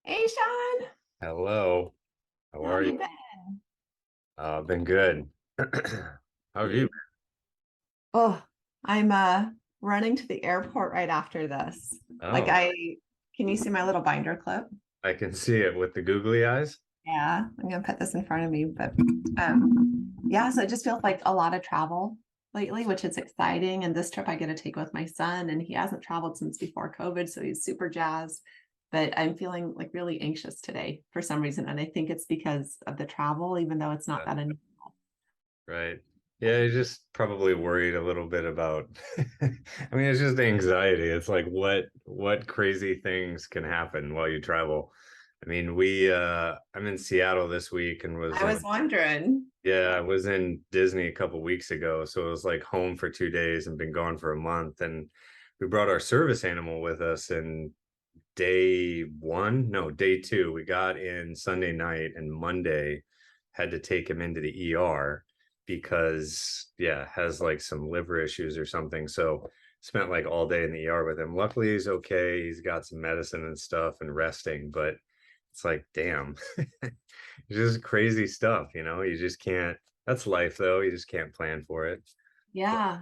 Hey, Sean. Hello, how How have are you? you been? Been good. How have you Great. Oh, I'm running to the airport right after this. been? Like Oh, can you see my little binder clip? I can see it with the googly eyes. Yeah, I'm gonna put this in front of me, but yeah, so it just feels like a lot of travel lately, which is exciting. And this trip I get to take with my son, and he hasn't traveled since before COVID, so he's super jazzed. But I'm feeling like really anxious today for some reason, and I think it's because of the travel, even though it's not Uh, that unusual. right. Yeah, you're just probably worried a little bit about I mean, it's just anxiety. It's like what crazy things can happen while you travel. I mean, I'm in Seattle this week and was I in was wondering. yeah, I was in Disney a couple weeks ago, so it was like home for 2 days and been gone for a month. And we brought our service animal with us, and day one, no, day two, we got in Sunday night and Monday had to take him into the ER because, yeah, has like some liver issues or something. So spent like all day in the ER with him. Luckily, he's okay. He's got some medicine and stuff and resting, but it's like, damn, it's just crazy stuff, you just can't. That's life, though. You just can't plan for it. Yeah.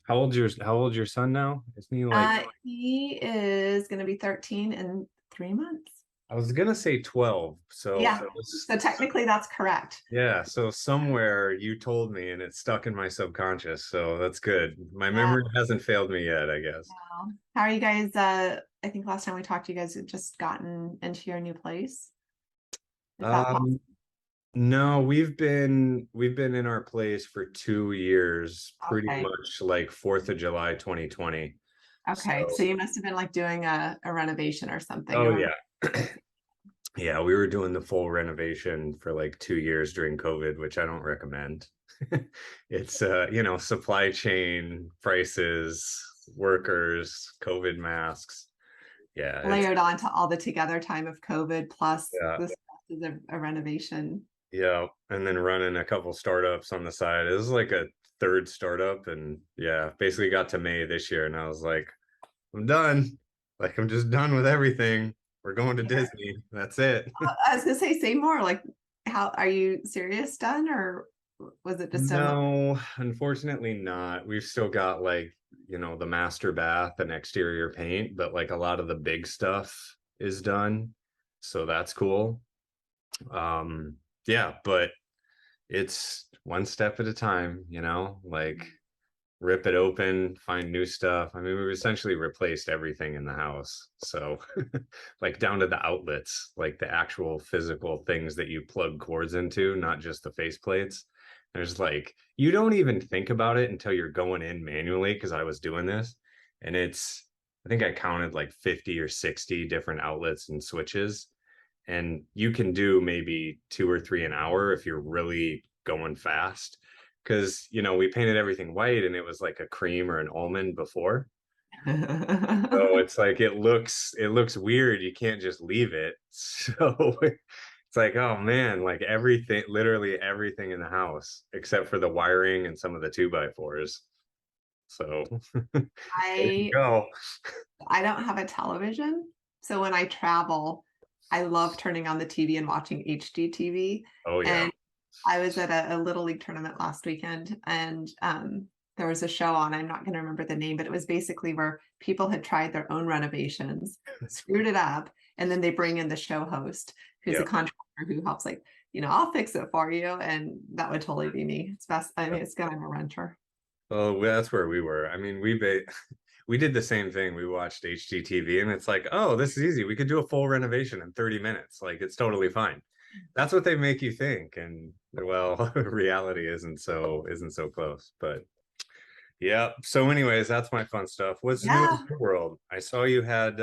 How old's your son now? Isn't he like He is going to be 13 in 3 months. I was gonna say 12. So Yeah. So technically that's correct. yeah, so somewhere you told me and it stuck in my subconscious. So that's good. My Yeah. memory hasn't failed me yet, I guess. Wow. How are you guys? I think last time we talked, you guys had just gotten into your new place. Is that possible? Um, no, we've been in our place for 2 years, pretty Okay. much like 4th of July 2020. Okay. So So you must have been like doing a renovation or something. I oh remember. yeah. Yeah, we were doing the full renovation for like 2 years during COVID, which I don't recommend. It's supply chain prices, workers, COVID masks. Yeah, it's Layered onto all the together time of COVID plus yeah, the stresses of a renovation. yeah. And then running a couple startups on the side. This is like a third startup, and yeah, basically got to May this year, and I was like, I'm done. Like I'm just done with everything. We're going to Yeah. Disney. That's it. I was gonna say more. Like, how are you serious done, or was it just a No, unfortunately not. We've still got like, the master bath and exterior paint, but like a lot of the big stuff is done. So that's cool. Yeah, but it's one step at a time, like rip it open, find new stuff. I mean, we've essentially replaced everything in the house. So like down to the outlets, like the actual physical things that you plug cords into, not just the faceplates. There's like you don't even think about it until you're going in manually because I was doing this. And I think I counted like 50 or 60 different outlets and switches. And you can do maybe two or three an hour if you're really going fast because we painted everything white and it was like a cream or an almond before. So it's like it looks weird. You can't just leave it. So it's like, oh man, like everything, literally everything in the house except for the wiring and some of the 2x4s. So there you I go. I don't have a television, so when I travel, I love turning on the TV and watching HD TV. Oh yeah. And I was at a little league tournament last weekend, and there was a show on. I'm not going to remember the name, but it was basically where people had tried their own renovations, screwed it up, and then they bring in the show host, who's a Yep. contractor who helps, like, I'll fix it for you, and that would totally be me. It's best. I mean, it's good. I'm a renter. Oh, well, that's where we were. I mean, we did the same thing. We watched HGTV and it's like, oh, this is easy. We could do a full renovation in 30 minutes. Like it's totally fine. That's what they make you think. And well, reality isn't so close. But yeah. So anyways, that's my fun stuff. What's new in Yeah. your world? I saw you had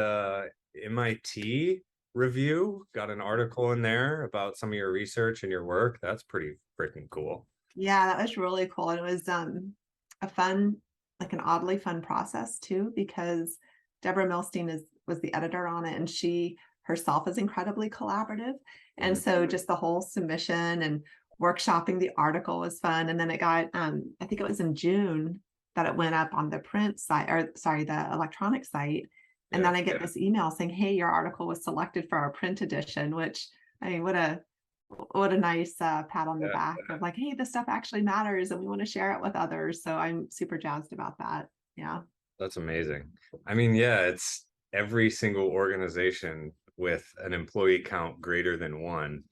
MIT review, got an article in there about some of your research and your work. That's pretty freaking cool. Yeah, that was really cool. And it was a fun, like an oddly fun process too, because Deborah Milstein was the editor on it, and she herself is incredibly collaborative. And Mhm. so just the whole submission and workshopping the article was fun. And then it got I think it was in June that it went up on the print site, or sorry, the electronic site. And Yeah. then I get this email saying, hey, your article was selected for our print edition, which I mean, what a nice pat on the Yeah. back of like, hey, this stuff actually matters and we want to share it with others. So I'm super jazzed about that. Yeah. That's amazing. I mean, yeah, it's every single organization with an employee count greater than one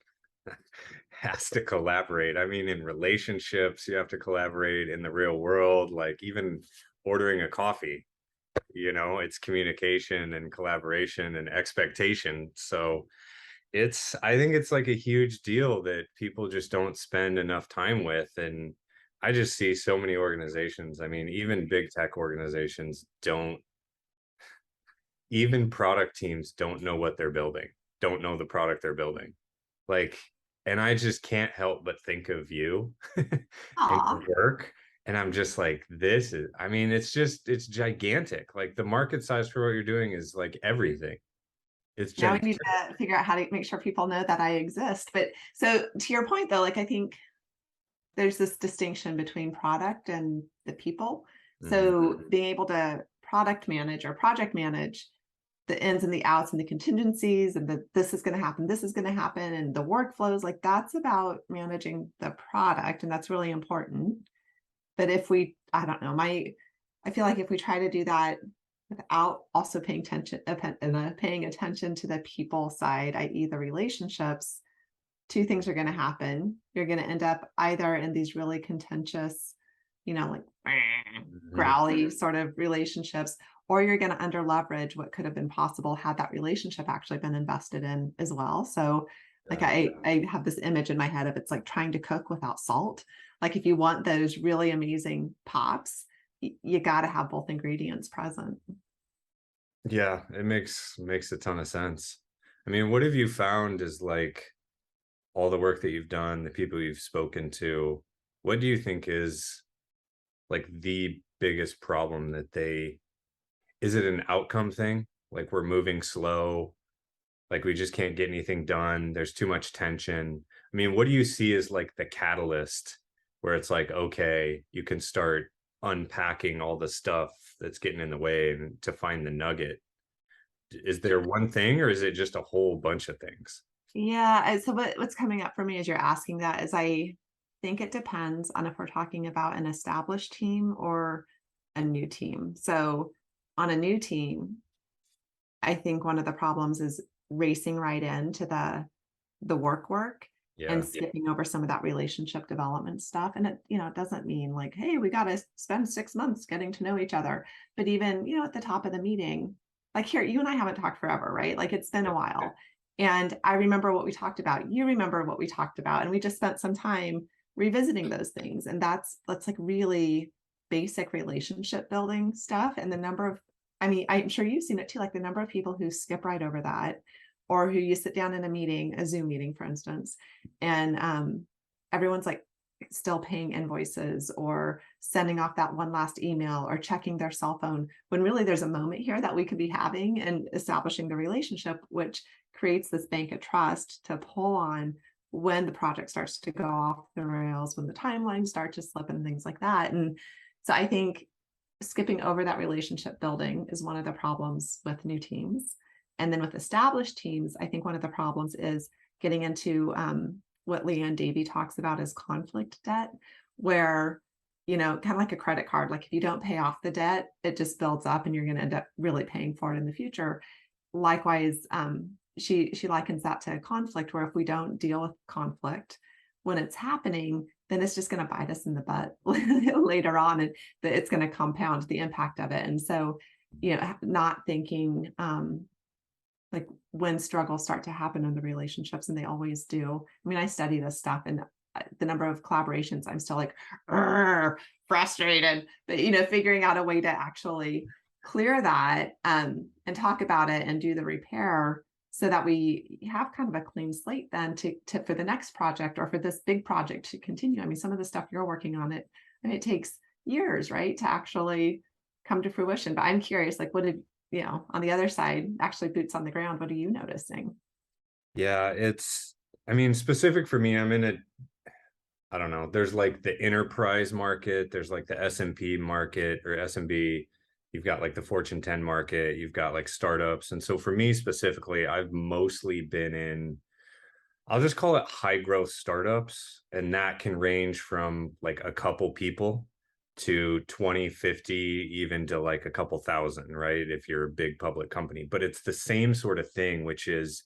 has to collaborate. I mean, in relationships, you have to collaborate in the real world, like even ordering a coffee, it's communication and collaboration and expectation. So I think it's like a huge deal that people just don't spend enough time with. And I just see so many organizations. I mean, even big tech organizations don't, even product teams don't know what they're building, don't know the product they're building. Like, and I just can't help but think of you and Aw. your work. And I'm just like, I mean, it's gigantic. Like the market size for what you're doing is like everything. It's Now we gigantic. need to figure out how to make sure people know that I exist. But so to your point though, like I think there's this distinction between product and the people. Mhm. So being able to product manage or project manage the ins and the outs and the contingencies and the this is going to happen, this is going to happen, and the workflows, like that's about managing the product, and that's really important. But if we, I don't know, I feel like if we try to do that without also paying attention to the people side, i.e., the relationships, two things are going to happen. You're going to end up either in these really contentious, like Mhm. growly sort of relationships, or you're going to under leverage what could have been possible had that relationship actually been invested in as well. So like Yeah. I have this image in my head of it's like trying to cook without salt. Like if you want those really amazing pops, you got to have both ingredients present. Yeah, it makes a ton of sense. I mean, what have you found is like all the work that you've done, the people you've spoken to, what do you think is like the biggest problem that is it an outcome thing? Like we're moving slow, like we just can't get anything done, there's too much tension. I mean, what do you see as like the catalyst where it's like, okay, you can start unpacking all the stuff that's getting in the way and to find the nugget? Is there one thing or is it just a whole bunch of things? Yeah. And so what's coming up for me as you're asking that is I think it depends on if we're talking about an established team or a new team. So on a new team, I think one of the problems is racing right into the work and Yeah. skipping over some of that relationship development stuff. And it doesn't mean like, hey, we got to spend 6 months getting to know each other. But even, at the top of the meeting, like here, you and I haven't talked forever, right? Like it's been a while. And I remember what we talked about. You remember what we talked about. And we just spent some time revisiting those things. And that's like really basic relationship building stuff. And the number of, I mean, I'm sure you've seen it too, like the number of people who skip right over that, or who you sit down in a meeting, a Zoom meeting, for instance, and everyone's like still paying invoices or sending off that one last email or checking their cell phone when really there's a moment here that we could be having and establishing the relationship, which creates this bank of trust to pull on when the project starts to go off the rails, when the timelines start to slip and things like that. And so I think skipping over that relationship building is one of the problems with new teams. And then with established teams, I think one of the problems is getting into what Leanne Davey talks about as conflict debt, where, kind of like a credit card, like if you don't pay off the debt, it just builds up and you're going to end up really paying for it in the future. Likewise, she likens that to conflict, where if we don't deal with conflict when it's happening, then it's just going to bite us in the butt later on, and that it's going to compound the impact of it. And so, not thinking like when struggles start to happen in the relationships, and they always do. I mean, I study this stuff, and the number of collaborations, I'm still like frustrated, but figuring out a way to actually clear that and talk about it and do the repair so that we have kind of a clean slate then to for the next project or for this big project to continue. I mean, some of the stuff you're working on, it takes years, right, to actually come to fruition. But I'm curious, like, what did on the other side, actually boots on the ground, what are you noticing? Yeah, I mean, specific for me, I don't know, there's like the enterprise market, there's like the S&P market or SMB, you've got like the Fortune 10 market, you've got like startups. And so for me specifically, I've mostly been in, I'll just call it high growth startups. And that can range from like a couple people to 20, 50, even to like a couple thousand, right? If you're a big public company. But it's the same sort of thing, which is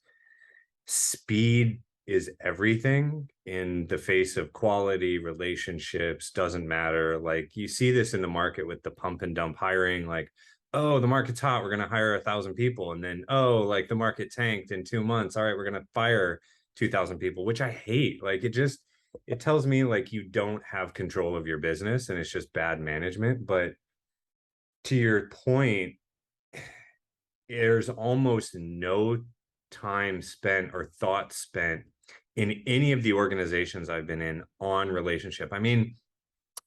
speed is everything in the face of quality, relationships, doesn't matter. Like you see this in the market with the pump and dump hiring, like, oh, the market's hot, we're going to hire 1,000 people. And then, oh, like the market tanked in 2 months. All right, we're going to fire 2,000 people, which I hate. Like it tells me like you don't have control of your business and it's just bad management. But to your point, there's almost no time spent or thought spent in any of the organizations I've been in on relationship. I mean,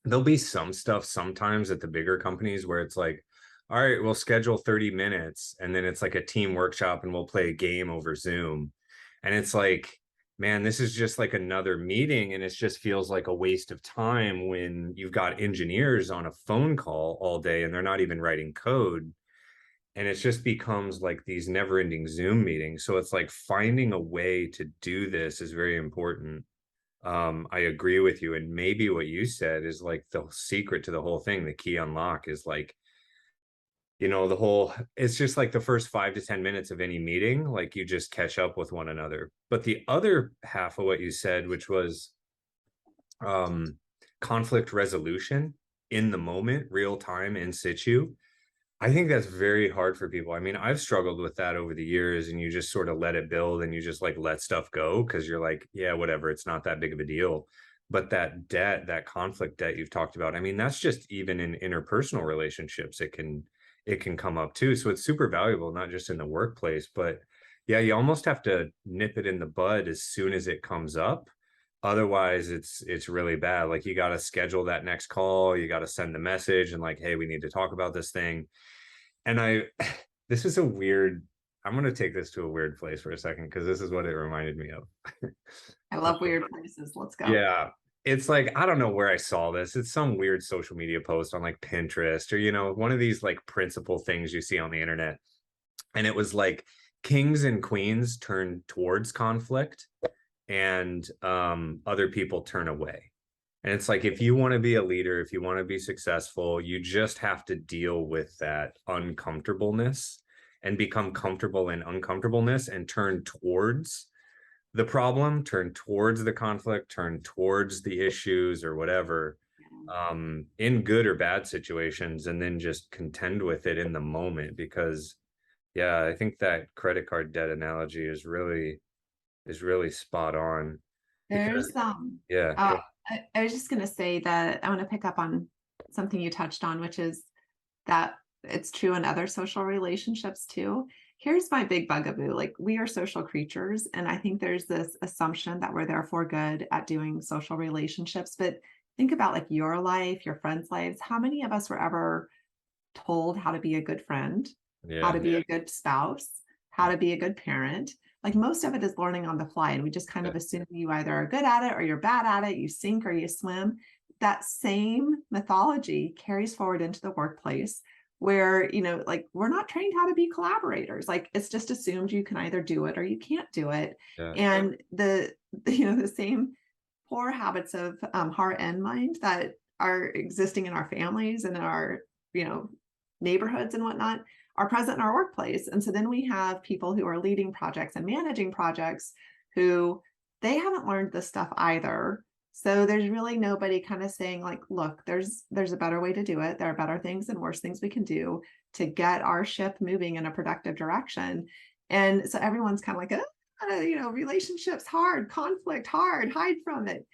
there'll be some stuff sometimes at the bigger companies where it's like, all right, we'll schedule 30 minutes and then it's like a team workshop and we'll play a game over Zoom. And it's like, man, this is just like another meeting and it just feels like a waste of time when you've got engineers on a phone call all day and they're not even writing code, and it just becomes like these never-ending Zoom meetings. So it's like finding a way to do this is very important. I agree with you. And maybe what you said is like the secret to the whole thing, the key unlock is like, the whole, it's just like the first 5 to 10 minutes of any meeting, like you just catch up with one another. But the other half of what you said, which was um, conflict resolution in the moment, real time, in situ, I think that's very hard for people. I mean, I've struggled with that over the years, and you just sort of let it build and you just like let stuff go because you're like, yeah, whatever, it's not that big of a deal. But that debt, that conflict debt you've talked about, I mean, that's just even in interpersonal relationships, it can come up too. So it's super valuable, not just in the workplace, but yeah, you almost have to nip it in the bud as soon as it comes up. Otherwise, it's really bad. Like you got to schedule that next call, you got to send the message and like, hey, we need to talk about this thing. And this is a weird, I'm going to take this to a weird place for a second because this is what it reminded me of. I love weird places. Let's go. Yeah. It's like, I don't know where I saw this. It's some weird social media post on like Pinterest or, one of these like principal things you see on the internet. And it was like kings and queens turn towards conflict and other people turn away. And it's like, if you want to be a leader, if you want to be successful, you just have to deal with that uncomfortableness and become comfortable in uncomfortableness and turn towards the problem, turn towards the conflict, turn towards the issues or whatever, in good or bad situations, and then just contend with it in the moment. Because, yeah, I think that credit card debt analogy is really spot on. Because, There's yeah, I was just gonna say that I want to pick up on something you touched on, which is that it's true in other social relationships too. Here's my big bugaboo. Like we are social creatures, and I think there's this assumption that we're therefore good at doing social relationships. But think about like your life, your friends' lives. How many of us were ever told how to be a good friend, how yeah, to be a good spouse, how to be a good parent? Like most of it is learning on the fly, and we just kind yeah, of assume you either are good at it or you're bad at it, you sink or you swim. That same mythology carries forward into the workplace where, like we're not trained how to be collaborators. Like it's just assumed you can either do it or you can't do it. yeah, And the same poor habits of heart and mind that are existing in our families and in our, you know, neighborhoods and whatnot are present in our workplace. And so then we have people who are leading projects and managing projects who they haven't learned this stuff either. So there's really nobody kind of saying like, look, there's a better way to do it. There are better things and worse things we can do to get our ship moving in a productive direction. And so everyone's kind of like, relationships hard, conflict hard, hide from it.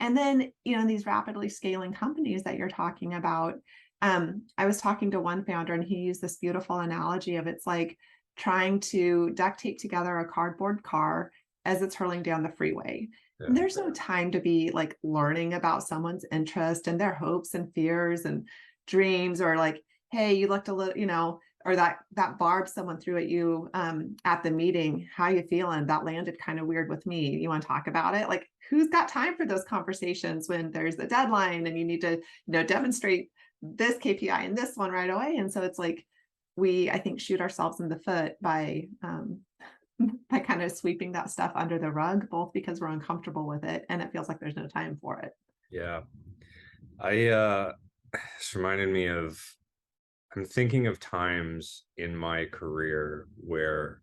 And then, these rapidly scaling companies that you're talking about, I was talking to one founder and he used this beautiful analogy of it's like trying to duct tape together a cardboard car as it's hurling down the freeway. yeah, And there's no time to be like learning about someone's interest and their hopes and fears and dreams, or like, hey, you looked a little, or that barb someone threw at you at the meeting. How you feeling? That landed kind of weird with me. You want to talk about it? Like, who's got time for those conversations when there's a deadline and you need to, demonstrate this KPI and this one right away. And so it's like, I think, shoot ourselves in the foot by kind of sweeping that stuff under the rug, both because we're uncomfortable with it and it feels like there's no time for it. Yeah. It's reminded me of, I'm thinking of times in my career where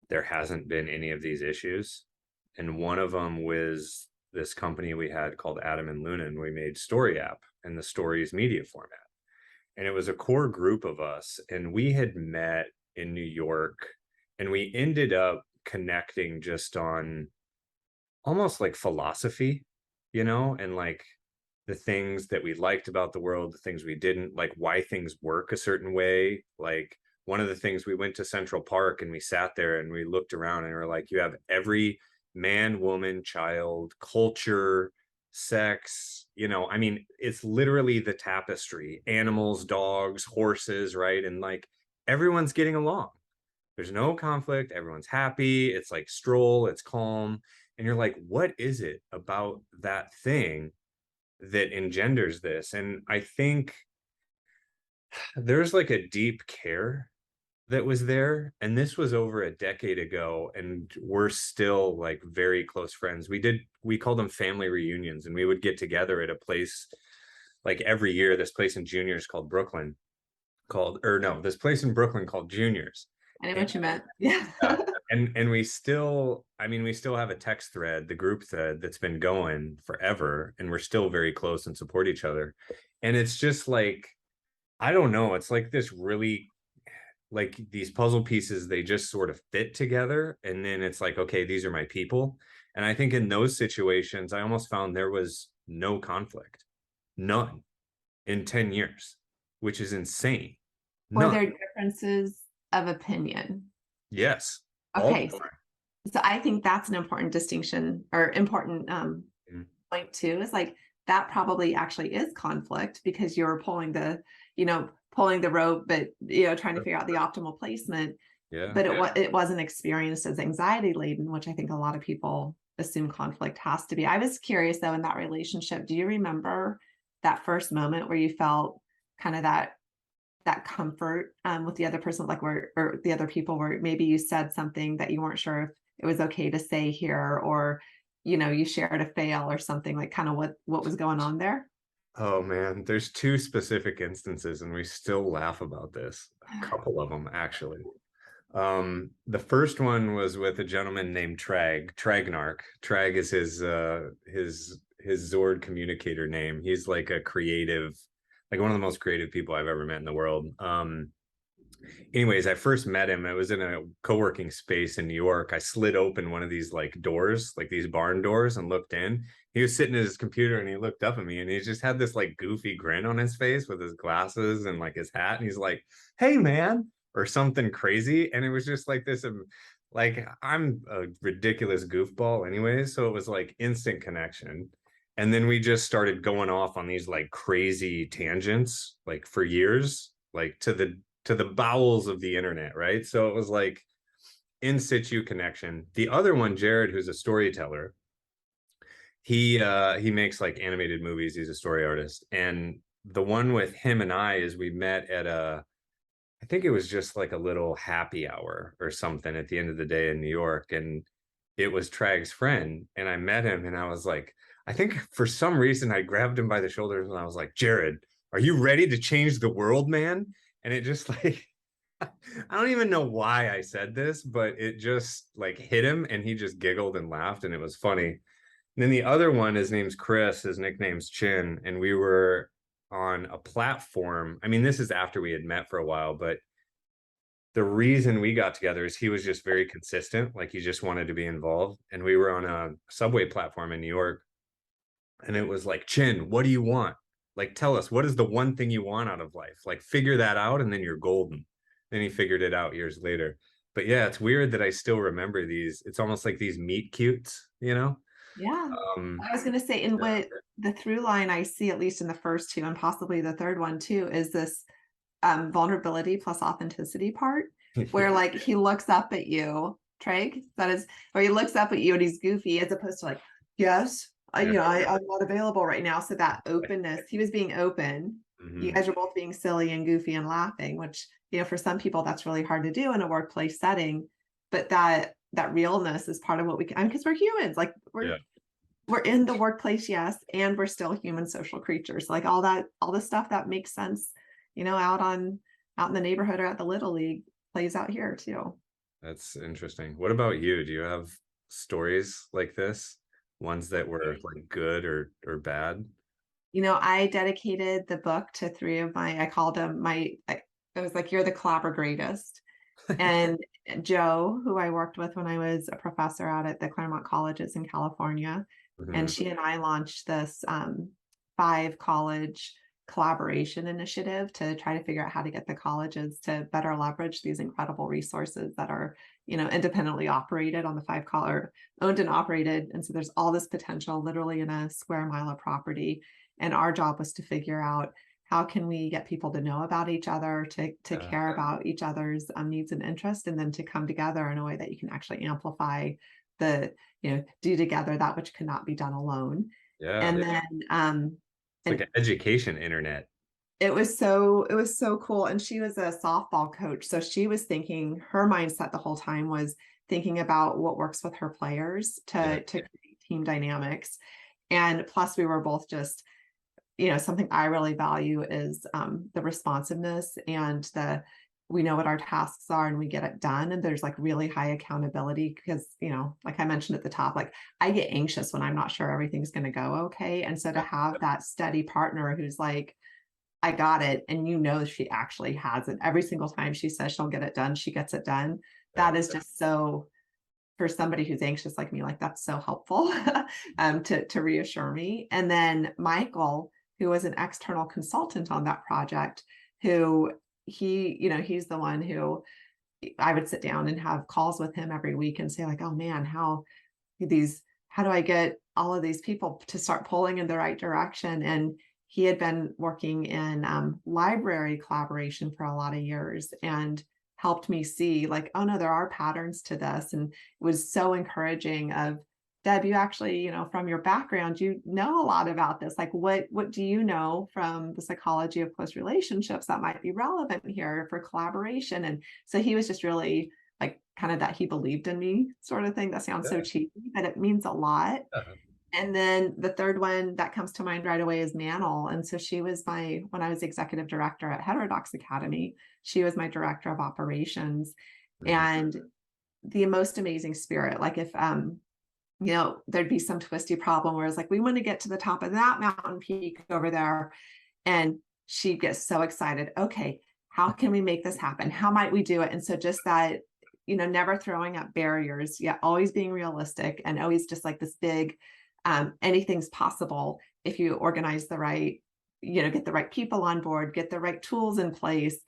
there hasn't been any of these issues. And one of them was this company we had called Adam and Luna, and we made Story App and the Stories media format. And it was a core group of us, and we had met in New York, and we ended up connecting just on almost like philosophy, and like the things that we liked about the world, the things we didn't, like why things work a certain way. Like one of the things, we went to Central Park and we sat there and we looked around and we're like, you have every man, woman, child, culture, sex, I mean, it's literally the tapestry, animals, dogs, horses, right? And like everyone's getting along. There's no conflict. Everyone's happy. It's like stroll, it's calm. And you're like, what is it about that thing that engenders this? And I think there's like a deep care that was there. And this was over a decade ago. And we're still like very close friends. We called them family reunions, and we would get together at a place like every year, this place in Juniors called Brooklyn, this place in Brooklyn called Juniors. I know what you meant. Yeah. And we still have a text thread, the group thread, that's been going forever, and we're still very close and support each other. And it's just like, I don't know, it's like this really, like these puzzle pieces, they just sort of fit together, and then it's like, okay, these are my people. And I think in those situations, I almost found there was no conflict, none, in 10 years, which is insane. Were None. there differences of opinion? Yes. Okay. So I think that's an important distinction, or important point too, is like that probably actually is conflict, because you're pulling the rope, but trying to figure out the optimal placement. Yeah. But it wasn't experienced as anxiety laden, which I think a lot of people assume conflict has to be. I was curious though, in that relationship, do you remember that first moment where you felt kind of that comfort with the other person, like or the other people, where maybe you said something that you weren't sure if it was okay to say here, or you shared a fail or something, like kind of what was going on there? Oh man, there's two specific instances, and we still laugh about this. A couple of them, actually. The first one was with a gentleman named Tragnark. Trag is his Zord communicator name. He's like a creative, like one of the most creative people I've ever met in the world. Anyways, I first met him. I was in a co-working space in New York. I slid open one of these like doors, like these barn doors, and looked in. He was sitting at his computer, and he looked up at me, and he just had this like goofy grin on his face with his glasses and like his hat. And he's like, "Hey man," or something crazy. And it was just like this, like I'm a ridiculous goofball anyways. So it was like instant connection. And then we just started going off on these like crazy tangents, like for years, like to the bowels of the internet, right? So it was like in situ connection. The other one, Jared, who's a storyteller, he makes like animated movies. He's a story artist. And the one with him and I is we met at I think it was just like a little happy hour or something at the end of the day in New York. And it was Trag's friend. And I met him, and I was like, I think for some reason I grabbed him by the shoulders and I was like, "Jared, are you ready to change the world, man?" And it just like, I don't even know why I said this, but it just like hit him, and he just giggled and laughed, and it was funny. And then the other one, his name's Chris, his nickname's Chin, and we were on a platform. I mean, this is after we had met for a while, but the reason we got together is he was just very consistent. Like he just wanted to be involved. And we were on a subway platform in New York, and it was like, "Chin, what do you want? Like, tell us, what is the one thing you want out of life? Like, figure that out, and then you're golden." Then he figured it out years later. But yeah, it's weird that I still remember these. It's almost like these meet cutes, Yeah. I was going to say, in what the through line I see, at least in the first two and possibly the third one too, is this vulnerability plus authenticity part, where like he looks up at you, Treg, that is, where he looks up at you and he's goofy, as opposed to like, "Yes, I'm not available right now." So that openness, he was being open, you Mhm. guys are both being silly and goofy and laughing, which, for some people that's really hard to do in a workplace setting. But that realness is part of what we can, because we're humans, like Yeah. we're in the workplace, yes, and we're still human social creatures. Like all the stuff that makes sense, out in the neighborhood or at the little league plays out here too. That's interesting. What about you? Do you have stories like this? Ones that were like good or bad? I dedicated the book to three of I called them it was like, you're the collabor greatest. And Joe, who I worked with when I was a professor out at the Claremont colleges in California, and Mhm. she and I launched this 5 college collaboration initiative to try to figure out how to get the colleges to better leverage these incredible resources that are, independently operated on the 5 collar, owned and operated. And so there's all this potential literally in a square mile of property. And our job was to figure out, how can we get people to know about each other, to Yeah. care about each other's needs and interests, and then to come together in a way that you can actually amplify do together that which cannot be done alone. Yeah. And then It's like and an education internet. it was so cool. And she was a softball coach, so she was thinking, her mindset the whole time was thinking about what works with her players Yeah. to create team dynamics. And plus we were both just, something I really value is the responsiveness and we know what our tasks are and we get it done. And there's like really high accountability because, like I mentioned at the top, like I get anxious when I'm not sure everything's going to go okay. And so to have that steady partner who's like, I got it. And she actually has it. Every single time she says she'll get it done, she gets it done. Yeah. That is just so, for somebody who's anxious like me, like that's so helpful to reassure me. And then Michael, who was an external consultant on that project, who he's the one who I would sit down and have calls with him every week and say like, oh man, how do I get all of these people to start pulling in the right direction? And he had been working in library collaboration for a lot of years and helped me see like, oh no, there are patterns to this. And it was so encouraging of, Deb, you actually, from your background, you know a lot about this. Like what do you know from the psychology of close relationships that might be relevant here for collaboration? And so he was just really like kind of that he believed in me sort of thing. That sounds so Yeah. cheesy, but it means a lot. Yeah. And then the third one that comes to mind right away is Mantle. And so she was when I was executive director at Heterodox Academy, she was my director of operations. Mhm. And the most amazing spirit. Like if there'd be some twisty problem where it's like, we want to get to the top of that mountain peak over there. And she'd get so excited. Okay, how can we make this happen? How might we do it? And so just that, never throwing up barriers, yet always being realistic and always just like this big, anything's possible if you organize the right, get the right people on board, get the right tools in place,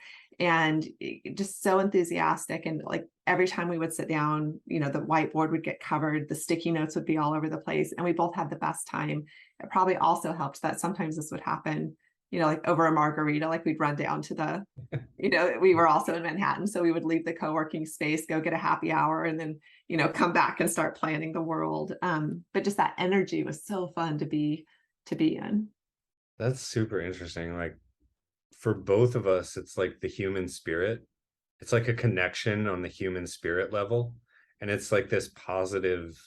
and just so enthusiastic. And like every time we would sit down, the whiteboard would get covered, the sticky notes would be all over the place, and we both had the best time. It probably also helped that sometimes this would happen, like over a margarita, like we'd run down to we were also in Manhattan. So we would leave the co-working space, go get a happy hour, and then, come back and start planning the world. But just that energy was so fun to be in. That's super interesting. Like for both of us, it's like the human spirit. It's like a connection on the human spirit level. And it's like this positive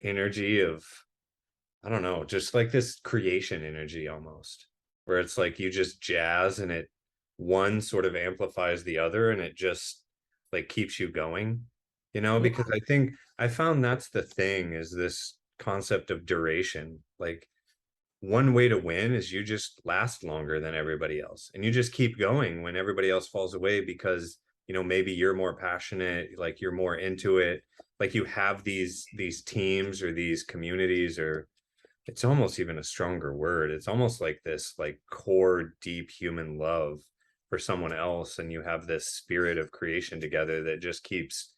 energy of, I don't know, just like this creation energy almost, where it's like you just jazz and it one sort of amplifies the other and it just like keeps you going, Yeah. because I think I found that's the thing is this concept of duration. Like one way to win is you just last longer than everybody else and you just keep going when everybody else falls away because maybe you're more passionate, like you're more into it, like you have these teams or these communities, or it's almost even a stronger word, it's almost like this like core deep human love for someone else, and you have this spirit of creation together that just keeps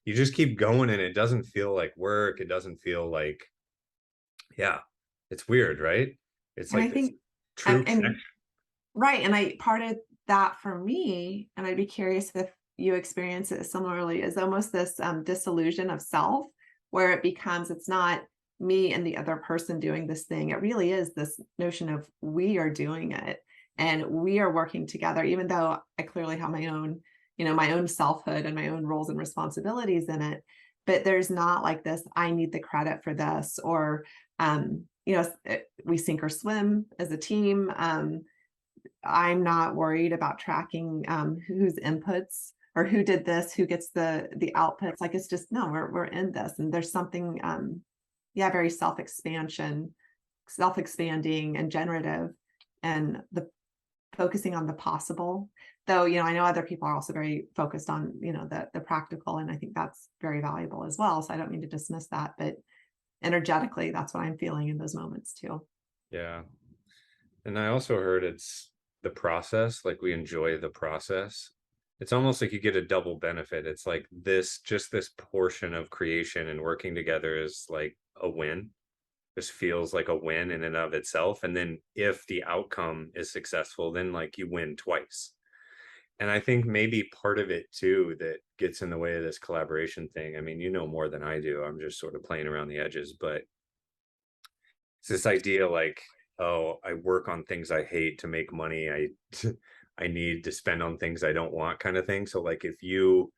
you just keep going, and it doesn't feel like work, it doesn't feel like, yeah, it's weird, right? It's And I like this think, true and connection. right. And part of that for me, and I'd be curious if you experience it similarly, is almost this disillusion of self, where it becomes, it's not me and the other person doing this thing. It really is this notion of we are doing it. And we are working together, even though I clearly have my own, my own selfhood and my own roles and responsibilities in it. But there's not like this, I need the credit for this, or, we sink or swim as a team. I'm not worried about tracking whose inputs or who did this, who gets the outputs. Like, it's just, no, we're in this, and there's something, very self-expanding and generative, and the focusing on the possible. Though, I know other people are also very focused on, the practical, and I think that's very valuable as well. So I don't mean to dismiss that, but energetically, that's what I'm feeling in those moments too. Yeah. And I also heard it's the process, like we enjoy the process. It's almost like you get a double benefit. It's like just this portion of creation and working together is like a win. Just feels like a win in and of itself. And then if the outcome is successful, then like you win twice. And I think maybe part of it too that gets in the way of this collaboration thing. I mean, you know more than I do. I'm just sort of playing around the edges, but it's this idea like, oh, I work on things I hate to make money. I need to spend on things I don't want, kind of thing. So like if you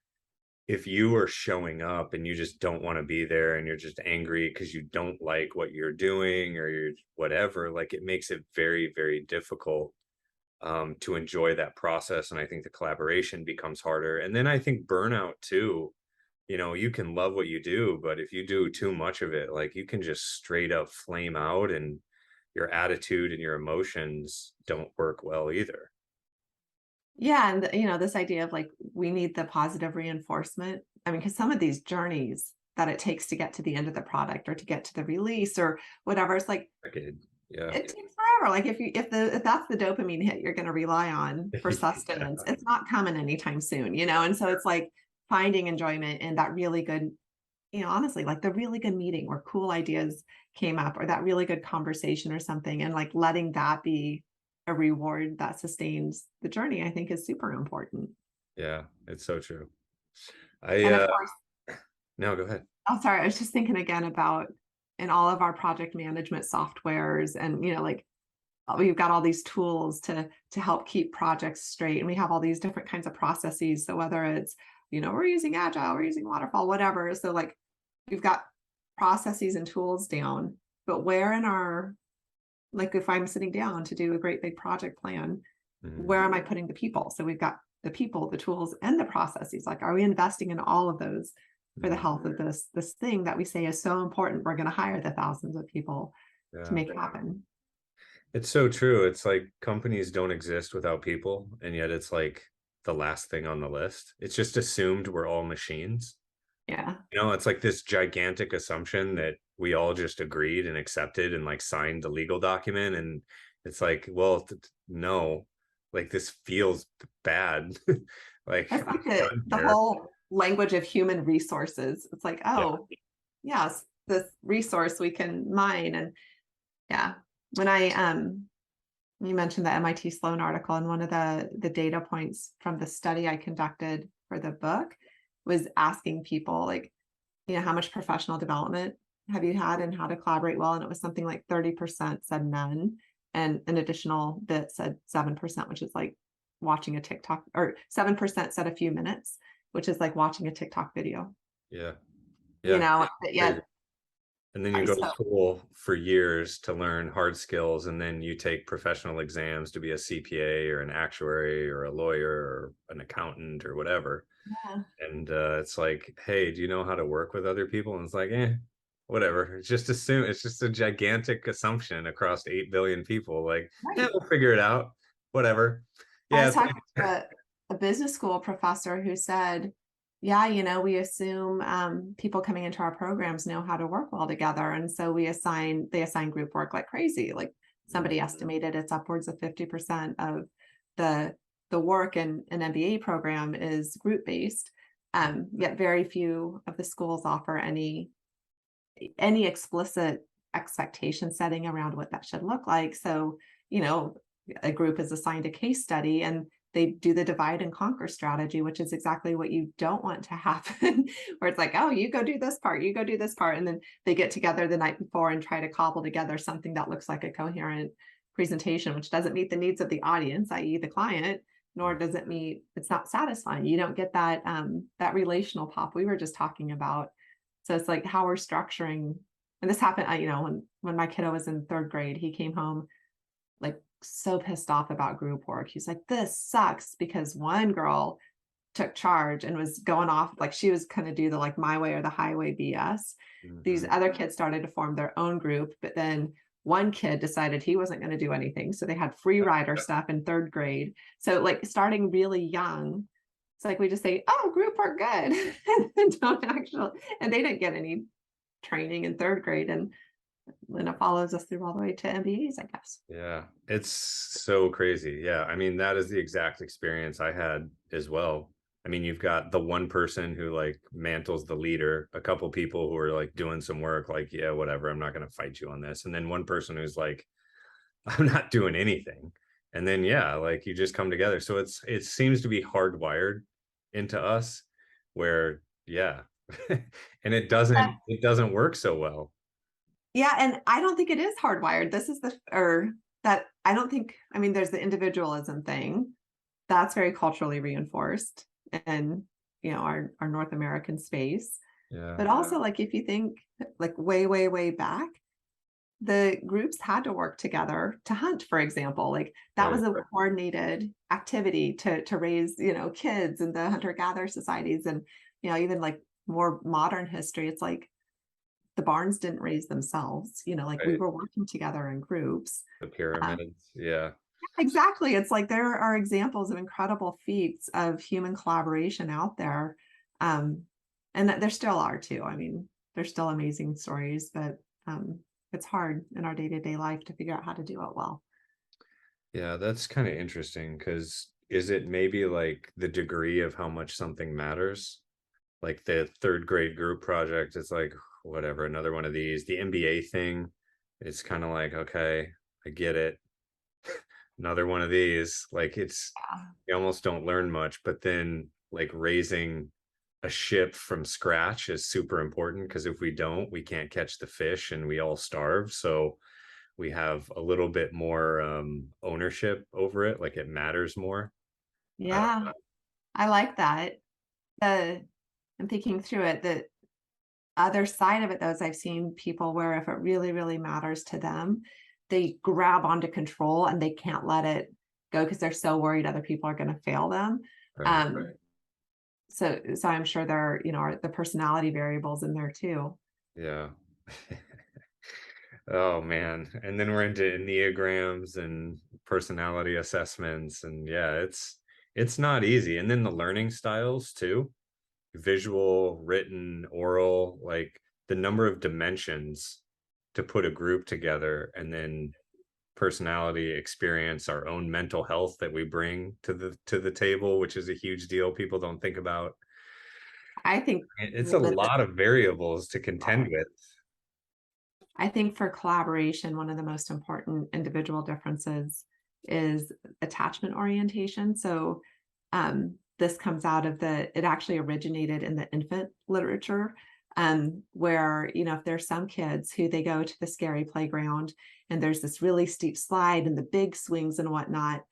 are showing up and you just don't want to be there and you're just angry because you don't like what you're doing or you're whatever, like it makes it very, very difficult to enjoy that process. And I think the collaboration becomes harder. And then I think burnout too. You can love what you do, but if you do too much of it, like you can just straight up flame out, and your attitude and your emotions don't work well either. Yeah, and this idea of like we need the positive reinforcement. I mean, because some of these journeys that it takes to get to the end of the product or to get to the release or whatever, it's like Decade. Yeah. it takes forever. Like if that's the dopamine hit you're going to rely on for Yeah. sustenance, it's not coming anytime soon. And so it's like finding enjoyment in that really good, honestly, like the really good meeting where cool ideas came up, or that really good conversation or something, and like letting that be a reward that sustains the journey, I think is super important. Yeah, it's so true. I And of course, no, go ahead. I'm sorry, I was just thinking again about in all of our project management softwares, and like we've got all these tools to help keep projects straight, and we have all these different kinds of processes. So whether it's, we're using agile, we're using waterfall, whatever. So like we've got processes and tools down, but where in our, like if I'm sitting down to do a great big project plan, Mhm. where am I putting the people? So we've got the people, the tools, and the processes. Like, are we investing in all of those for the Mhm. health of this thing that we say is so important? We're going to hire the thousands of people to Yeah. make it happen. It's so true. It's like companies don't exist without people, and yet it's like the last thing on the list. It's just assumed we're all machines. Yeah. It's like this gigantic assumption that we all just agreed and accepted and like signed the legal document. And it's like, well, no, like this feels bad. Like It's we're like the, done the here. whole language of human resources. It's like, Yeah. oh, yes, this resource we can mine. And yeah, when you mentioned the MIT Sloan article, and one of the data points from the study I conducted for the book was asking people like, how much professional development have you had and how to collaborate well? And it was something like 30% said none. And an additional bit said 7%, which is like watching a TikTok, or 7% said a few minutes, which is like watching a TikTok video, Yeah. Yeah. but Crazy. yet And then you I go to so school for years to learn hard skills, and then you take professional exams to be a CPA or an actuary or a lawyer or an accountant or whatever. yeah, And it's like, hey, do you know how to work with other people? And it's like, whatever. It's just a gigantic assumption across 8 billion people. Like, yeah, right. we'll figure it out. Whatever. I Yeah, was it's talking to like, a business school professor who said, yeah, we assume people coming into our programs know how to work well together. And so they assign group work like crazy. Like somebody estimated it's upwards of 50% of the work in an MBA program is group based. Yet very few of the schools offer any explicit expectation setting around what that should look like. So, a group is assigned a case study and they do the divide and conquer strategy, which is exactly what you don't want to happen, where it's like, oh, you go do this part, you go do this part. And then they get together the night before and try to cobble together something that looks like a coherent presentation, which doesn't meet the needs of the audience, i.e. the client, nor does it meet, it's not satisfying. You don't get that, that relational pop we were just talking about. So it's like how we're structuring, and this happened, when my kiddo was in third grade, he came home like so pissed off about group work. He's like, this sucks, because one girl took charge and was going off, like she was going to do the like my way or the highway BS. These other kids started to form their own group, but then one kid decided he wasn't going to do anything. So they had free rider stuff in third grade. So like starting really young, it's like we just say, oh, group work good. And don't actually, and they didn't get any training in third grade. And then it follows us through all the way to MBAs, I guess. Yeah, it's so crazy. Yeah, I mean, that is the exact experience I had as well. I mean, you've got the one person who like mantles the leader, a couple people who are like doing some work, like, yeah, whatever, I'm not going to fight you on this. And then one person who's like, I'm not doing anything. And then, yeah, like you just come together. So it seems to be hardwired into us where, yeah, and it doesn't work so well. Yeah, and I don't think it is hardwired. This is that I don't think, I mean, there's the individualism thing that's very culturally reinforced in, our North American space. Yeah. But also, like, if you think like way, way, way back, the groups had to work together to hunt, for example. Like that was a coordinated activity to raise, kids in the hunter-gatherer societies. And, even like more modern history, it's like the barns didn't raise themselves, like we were working together in groups. The pyramids. Yeah. Exactly. It's like there are examples of incredible feats of human collaboration out there. And there still are too. I mean, there's still amazing stories, but it's hard in our day-to-day life to figure out how to do it well. Yeah, that's kind of interesting because is it maybe like the degree of how much something matters? Like the third grade group project, it's like, whatever, another one of these. The MBA thing, it's kind of like, okay, I get it. Another one of these. Like you almost don't learn much, but then like raising a ship from scratch is super important because if we don't, we can't catch the fish and we all starve. So we have a little bit more ownership over it, like it matters more. Yeah, I like that. I'm thinking through it. The other side of it, though, is I've seen people where if it really, really matters to them, they grab onto control and they can't let it go because they're so worried other people are going to fail them. Right. So I'm sure there are the personality variables in there too. Yeah. Oh man. And then we're into Enneagrams and personality assessments. And yeah, it's not easy. And then the learning styles too. Visual, written, oral, like the number of dimensions to put a group together, and then personality, experience, our own mental health that we bring to the table, which is a huge deal people don't think about. I think It's a lot of variables to contend with. I think for collaboration, one of the most important individual differences is attachment orientation. So this comes out of it actually originated in the infant literature, where, if there's some kids who they go to the scary playground and there's this really steep slide and the big swings and whatnot,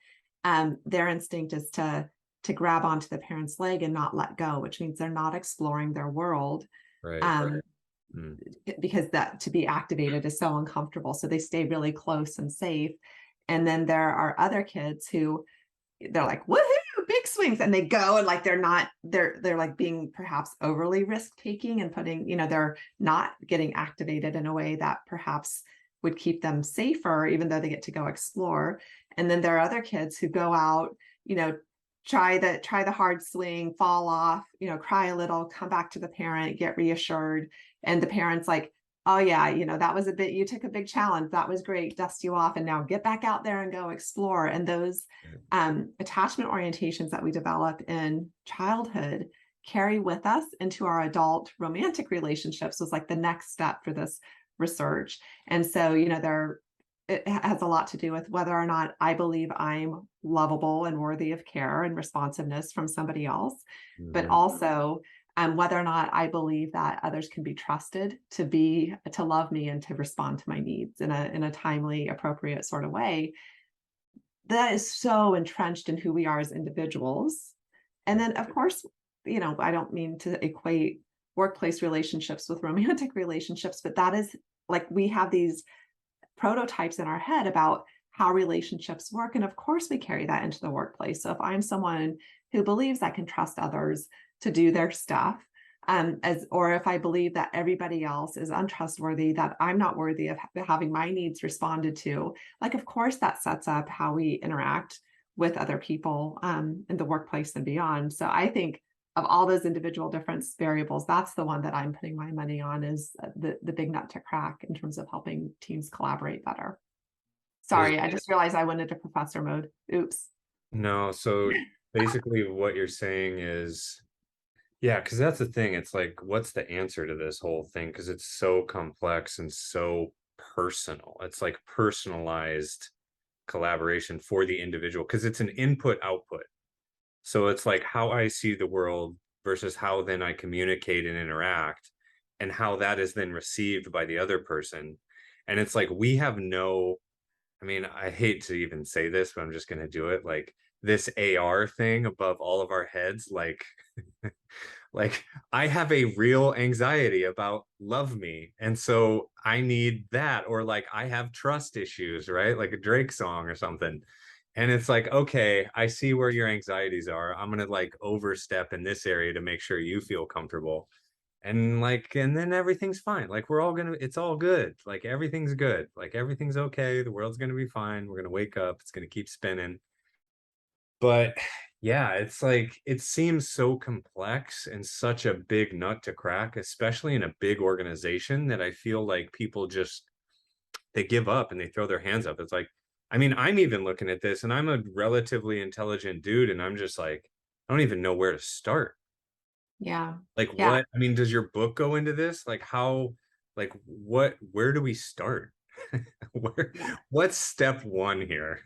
their instinct is to grab onto the parent's leg and not let go, which means they're not exploring their world. Right. Because that to be activated is so uncomfortable. So they stay really close and safe. And then there are other kids who they're like, woohoo, big swings. And they go and like, they're like being perhaps overly risk taking and putting, they're not getting activated in a way that perhaps would keep them safer, even though they get to go explore. And then there are other kids who go out, try the hard swing, fall off, cry a little, come back to the parent, get reassured. And the parent's like, oh yeah, that was you took a big challenge. That was great. Dust you off and now get back out there and go explore. And those attachment orientations that we develop in childhood carry with us into our adult romantic relationships was like the next step for this research. And so, it has a lot to do with whether or not I believe I'm lovable and worthy of care and responsiveness from somebody else, but also whether or not I believe that others can be trusted to love me and to respond to my needs in a timely, appropriate sort of way. That is so entrenched in who we are as individuals. And then, of course, I don't mean to equate workplace relationships with romantic relationships, but that is like we have these prototypes in our head about how relationships work. And of course, we carry that into the workplace. So if I'm someone who believes I can trust others to do their stuff, or if I believe that everybody else is untrustworthy, that I'm not worthy of having my needs responded to, like, of course, that sets up how we interact with other people in the workplace and beyond. So I think of all those individual difference variables, that's the one that I'm putting my money on is the big nut to crack in terms of helping teams collaborate better. Is Sorry, I just realized I went into professor mode. Oops. no, so basically what you're saying is, yeah, because that's the thing. It's like, what's the answer to this whole thing? Because it's so complex and so personal. It's like personalized collaboration for the individual because it's an input output. So it's like how I see the world versus how then I communicate and interact and how that is then received by the other person. And it's like we have no, I mean, I hate to even say this, but I'm just going to do it. Like this AR thing above all of our heads, like like I have a real anxiety about love me. And so I need that. Or like I have trust issues, right? Like a Drake song or something. And it's like, okay, I see where your anxieties are. I'm gonna like overstep in this area to make sure you feel comfortable. And like, and then everything's fine. Like we're all gonna, it's all good. Like everything's good. Like everything's okay. The world's gonna be fine. We're gonna wake up. It's gonna keep spinning. But yeah, it's like it seems so complex and such a big nut to crack, especially in a big organization that I feel like people just they give up and they throw their hands up. It's like, I mean, I'm even looking at this and I'm a relatively intelligent dude and I'm just like, I don't even know where to start. Yeah. Like Yeah. what? I mean, does your book go into this? Like how, like what, where do we start? Where, Yeah. what's step one here?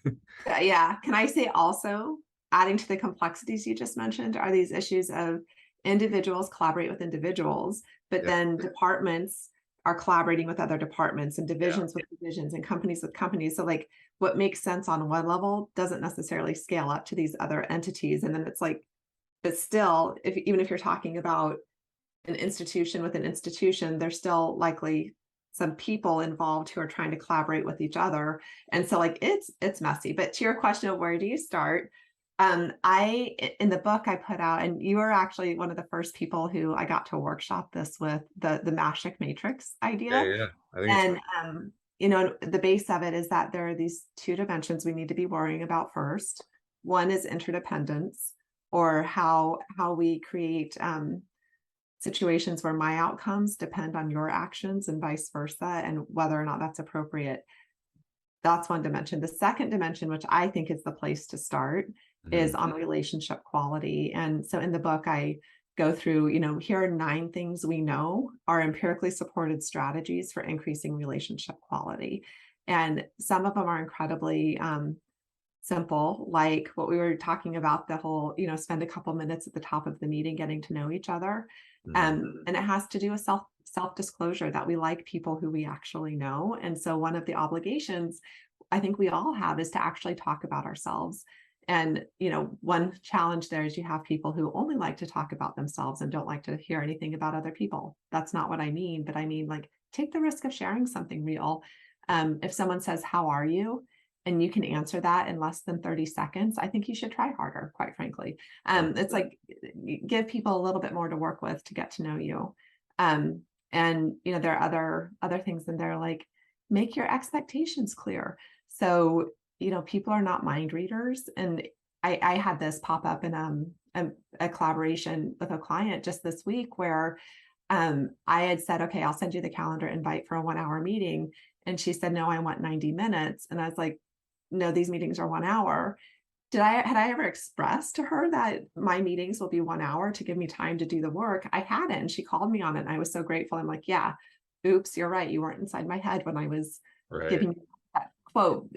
Yeah. Can I say also, adding to the complexities you just mentioned, are these issues of individuals collaborate with individuals, but Yeah, then departments are collaborating with other departments and yeah, divisions with divisions and companies with companies. So, like, what makes sense on one level doesn't necessarily scale up to these other entities. And then it's like, but still, even if you're talking about an institution with an institution, there's still likely some people involved who are trying to collaborate with each other. And so like it's messy. But to your question of where do you start? I in the book I put out, and you were actually one of the first people who I got to workshop this with the Mashek matrix yeah, idea. yeah. I think it's And the base of it is that there are these two dimensions we need to be worrying about first. One is interdependence, or how we create situations where my outcomes depend on your actions and vice versa, and whether or not that's appropriate. That's one dimension. The second dimension, which I think is the place to start, is mhm. on relationship quality. And so in the book, I go through, here are 9 things we know are empirically supported strategies for increasing relationship quality. And some of them are incredibly simple, like what we were talking about, the whole, spend a couple minutes at the top of the meeting getting to know each other. Mhm. And it has to do with self disclosure, that we like people who we actually know. And so one of the obligations I think we all have is to actually talk about ourselves. And one challenge there is you have people who only like to talk about themselves and don't like to hear anything about other people. That's not what I mean, but I mean, like, take the risk of sharing something real. If someone says, "How are you?" and you can answer that in less than 30 seconds, I think you should try harder, quite frankly. Right. It's like, give people a little bit more to work with to get to know you. Um, and there are other things in there, like, make your expectations clear. So, people are not mind readers. And I had this pop up in a collaboration with a client just this week where I had said, okay, I'll send you the calendar invite for a 1 hour meeting. And she said, no, I want 90 minutes. And I was like, no, these meetings are 1 hour. Had I ever expressed to her that my meetings will be 1 hour to give me time to do the work? I hadn't. And she called me on it. And I was so grateful. I'm like, yeah, oops, you're right. You weren't inside my head when I was Right. giving you that quote,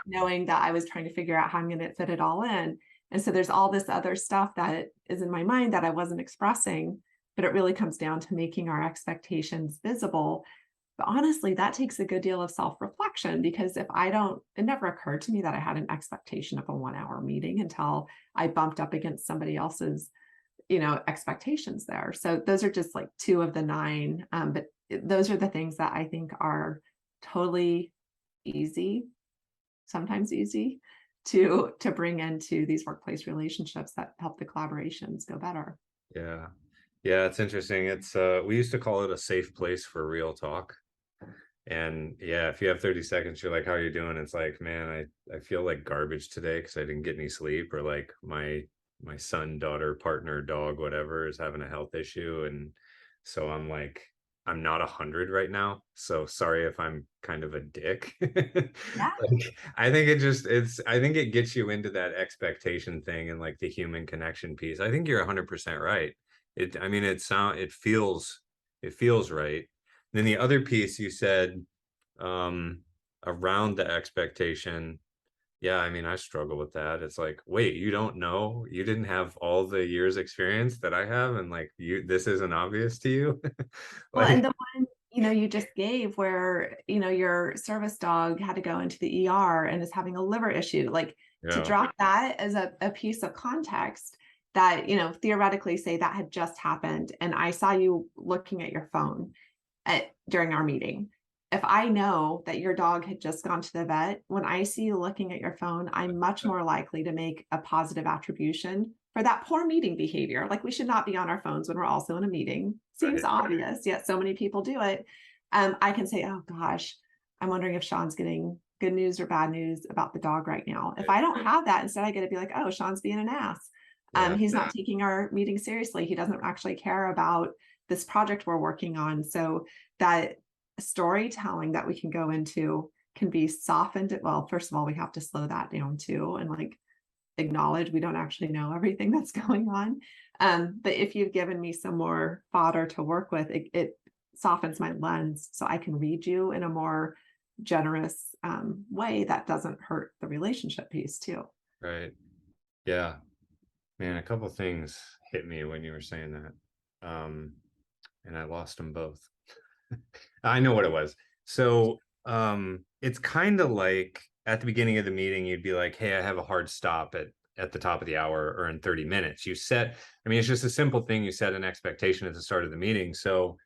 knowing that I was trying to figure out how I'm going to fit it all in. And so there's all this other stuff that is in my mind that I wasn't expressing. but it really comes down to making our expectations visible. But honestly, that takes a good deal of self-reflection, because if I don't, it never occurred to me that I had an expectation of a 1 hour meeting until I bumped up against somebody else's, expectations there. So those are just like two of the nine. But those are the things that I think are totally easy, sometimes easy to bring into these workplace relationships that help the collaborations go better. Yeah. Yeah, it's interesting. It's we used to call it a safe place for real talk. And yeah, if you have 30 seconds, you're like, how are you doing? It's like, man, I feel like garbage today because I didn't get any sleep, or like my son, daughter, partner, dog, whatever is having a health issue. And so I'm like, I'm not 100 right now. So sorry if I'm kind of a dick. Yeah. Like, I think it gets you into that expectation thing and like the human connection piece. I think you're 100% right. I mean, it feels right. Then the other piece you said, um, around the expectation. Yeah, I mean, I struggle with that. It's like, wait, you don't know? You didn't have all the years experience that I have, and like this isn't obvious to you? Well, and Like, the one, you just gave where, your service dog had to go into the ER and is having a liver issue, like to yeah, drop that as a piece of context that, theoretically say that had just happened. And I saw you looking at your phone during our meeting. If I know that your dog had just gone to the vet, when I see you looking at your phone, I'm much more likely to make a positive attribution for that poor meeting behavior. Like, we should not be on our phones when we're also in a meeting. Seems right, obvious, yet so many people do it. I can say, oh gosh, I'm wondering if Sean's getting good news or bad news about the dog right now. If right. I don't have that, instead I get to be like, oh, Sean's being an ass. Yeah, He's not taking our meeting seriously. He doesn't actually care about this project we're working on. So that storytelling that we can go into can be softened. Well, first of all, we have to slow that down too, and like acknowledge we don't actually know everything that's going on. But if you've given me some more fodder to work with, it softens my lens so I can read you in a more generous way that doesn't hurt the relationship piece too. right. Yeah, man, a couple things hit me when you were saying that. And I lost them both. I know what it was. So, it's kind of like at the beginning of the meeting, you'd be like, "Hey, I have a hard stop at the top of the hour or in 30 minutes." I mean, it's just a simple thing. You set an expectation at the start of the meeting. So,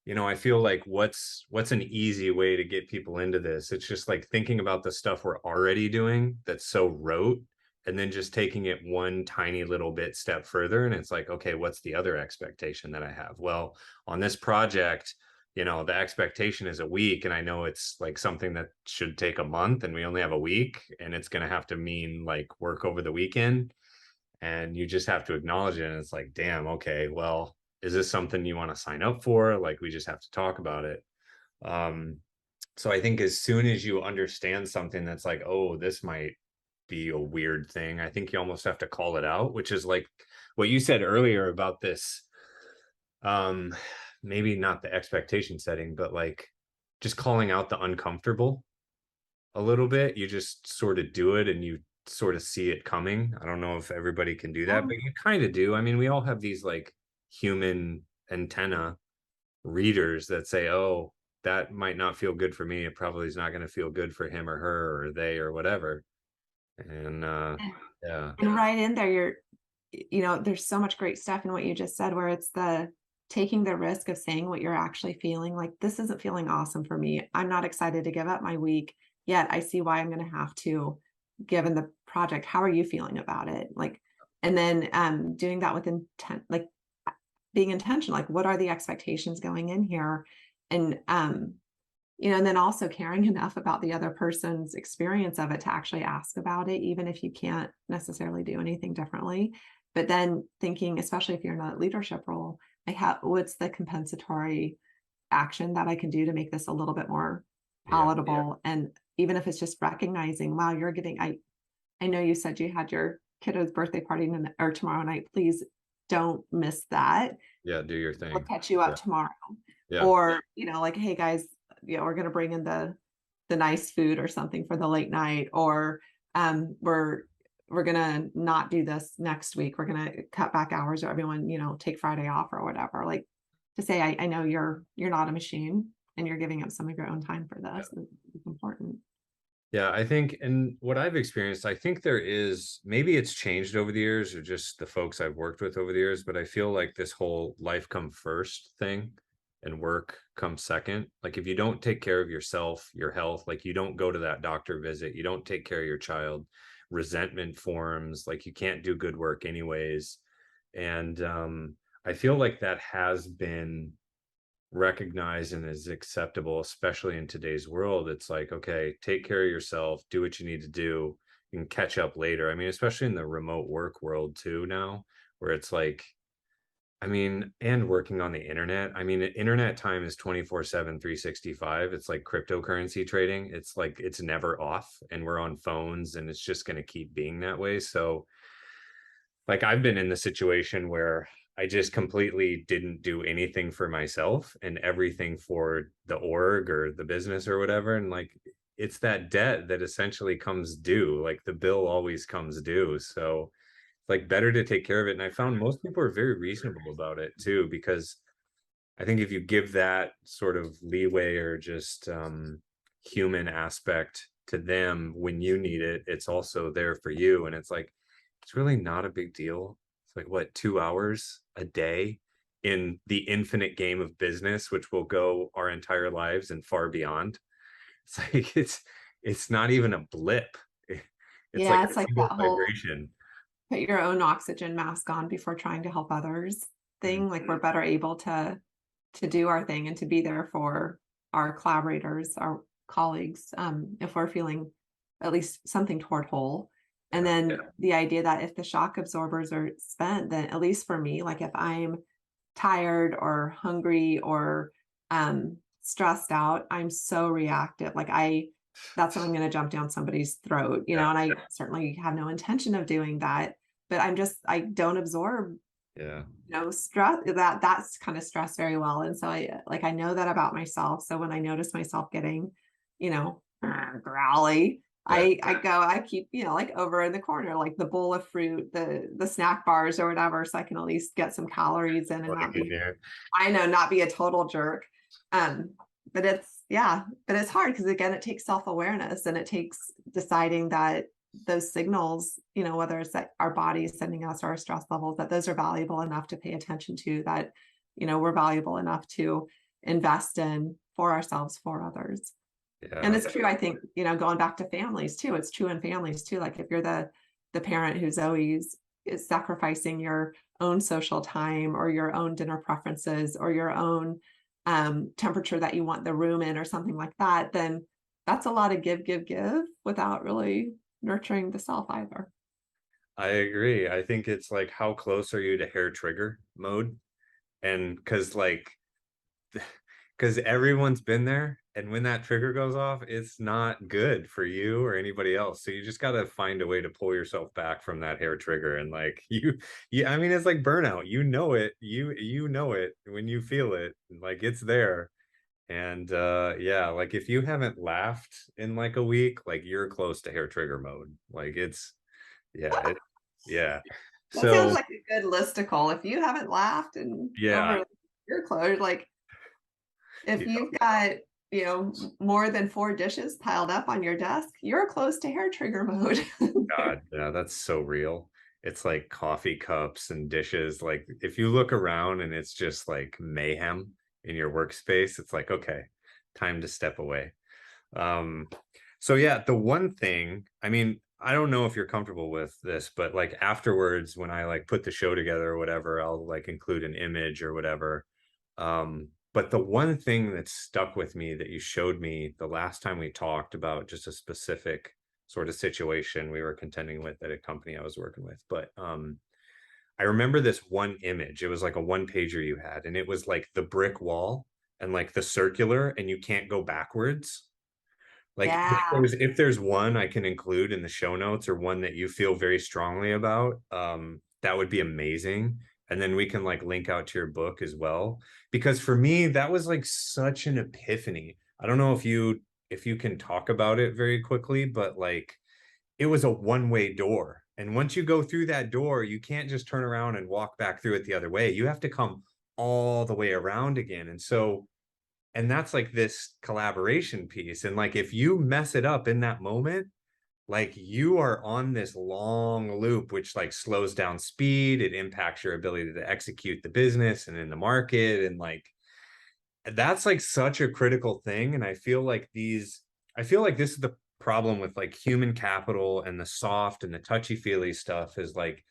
I feel like what's an easy way to get people into this? It's just like thinking about the stuff we're already doing that's so rote, and then just taking it one tiny little bit step further. And it's like, okay, what's the other expectation that I have? Well, on this project, the expectation is a week, and I know it's like something that should take a month, and we only have a week, and it's going to have to mean like work over the weekend, and you just have to acknowledge it. And it's like, damn, okay, well, is this something you want to sign up for? Like, we just have to talk about it. um so I think as soon as you understand something that's like, oh, this might be a weird thing, I think you almost have to call it out, which is like what you said earlier about this. um Maybe not the expectation setting, but like just calling out the uncomfortable a little bit. You just sort of do it, and you sort of see it coming. I don't know if everybody can do that, Yeah. but you kind of do. I mean, we all have these like human antenna readers that say, oh, that might not feel good for me. It probably is not going to feel good for him or her or they or whatever. And yeah, And right in there, there's so much great stuff in what you just said, where it's the taking the risk of saying what you're actually feeling. Like, this isn't feeling awesome for me. I'm not excited to give up my week, yet I see why I'm going to have to, given the project. How are you feeling about it? Like, and then doing that with intent, like being intentional, like what are the expectations going in here? And and then also caring enough about the other person's experience of it to actually ask about it, even if you can't necessarily do anything differently. But then thinking, especially if you're in a leadership role, like, what's the compensatory action that I can do to make this a little bit more yeah, palatable? And even if it's just recognizing, wow, I know you said you had your kiddo's birthday party or tomorrow night. Please don't miss that. yeah. Do your We'll thing. catch you Yeah, up tomorrow. yeah, Or, like, hey guys, we're gonna bring in the nice food or something for the late night, or we're we're gonna not do this next week. We're gonna cut back hours, or everyone, take Friday off or whatever. Like, to say, I know you're not a machine and you're giving up some of your own time for this. It's important. Yeah, I think, and what I've experienced, I think there is, maybe it's changed over the years or just the folks I've worked with over the years, but I feel like this whole life come first thing and work come second. Like if you don't take care of yourself, your health, like you don't go to that doctor visit, you don't take care of your child, resentment forms, like you can't do good work anyways. And I feel like that has been recognized and is acceptable, especially in today's world. It's like, okay, take care of yourself, do what you need to do, you can catch up later. I mean, especially in the remote work world too now, where it's like, I mean, and working on the internet. I mean, internet time is 24/7, 365. It's like cryptocurrency trading. It's like it's never off, and we're on phones, and it's just going to keep being that way. So like I've been in the situation where I just completely didn't do anything for myself and everything for the org or the business or whatever. And like it's that debt that essentially comes due. Like the bill always comes due. So it's like better to take care of it. And I found most people are very reasonable about it too, because I think if you give that sort of leeway or just human aspect to them when you need it, it's also there for you. And it's like, it's really not a big deal. It's like, what, 2 hours a day in the infinite game of business, which will go our entire lives and far beyond. It's like, it's not even a blip. It's like Yeah, a it's like single that whole vibration. put your own oxygen mask on before trying to help others thing. Like, we're better able to do our thing and to be there for our collaborators, our colleagues, if we're feeling at least something toward whole. And Yeah. then the idea that if the shock absorbers are spent, then at least for me, like if I'm tired or hungry or stressed out, I'm so reactive. Like that's when I'm going to jump down somebody's throat, Yeah. and I certainly have no intention of doing that, but I don't absorb Yeah. stress, that's kind of stress very well. And so I know that about myself. So when I notice myself getting, growly, Yeah. I keep, like over in the corner, like the bowl of fruit, the snack bars or whatever, so I can at least get some calories in and Like not in be, there. I know, not be a total jerk. Um, but it's hard because again, it takes self-awareness and it takes deciding that those signals, whether it's that our body is sending us our stress levels, that those are valuable enough to pay attention to, that, we're valuable enough to invest in for ourselves, for others. And Yeah. it's true, I think, going back to families too, it's true in families too. Like if you're the parent who's always is sacrificing your own social time or your own dinner preferences or your own temperature that you want the room in or something like that, then that's a lot of give without really nurturing the self either. I agree. I think it's like, how close are you to hair trigger mode? And because everyone's been there, and when that trigger goes off, it's not good for you or anybody else. So you just got to find a way to pull yourself back from that hair trigger. And like I mean, it's like burnout. You know it. You know it when you feel it. Like it's there. And yeah, like if you haven't laughed in like a week, like you're close to hair trigger mode. Like it's yeah, yeah. That sounds So like a good listicle. If you haven't laughed and yeah, over your clothes, like if yeah. you've got, more than 4 dishes piled up on your desk, you're close to hair trigger mode. God, yeah, that's so real. It's like coffee cups and dishes. Like if you look around and it's just like mayhem in your workspace, it's like, okay, time to step away. Um, so yeah, the one thing, I mean, I don't know if you're comfortable with this, but like afterwards, when I like put the show together or whatever, I'll like include an image or whatever. But the one thing that stuck with me that you showed me the last time we talked about just a specific sort of situation we were contending with at a company I was working with. But I remember this one image. It was like a one pager you had, and it was like the brick wall and like the circular, and you can't go backwards. Like Yeah. if there's one I can include in the show notes or one that you feel very strongly about, that would be amazing. And then we can like link out to your book as well. Because for me, that was like such an epiphany. I don't know if you can talk about it very quickly, but like it was a one-way door. And once you go through that door, you can't just turn around and walk back through it the other way. You have to come all the way around again. And so, and that's like this collaboration piece. And like, if you mess it up in that moment, like you are on this long loop, which like slows down speed. It impacts your ability to execute the business and in the market. And like, that's like such a critical thing. And I feel like this is the problem with like human capital and the soft and the touchy feely stuff is like,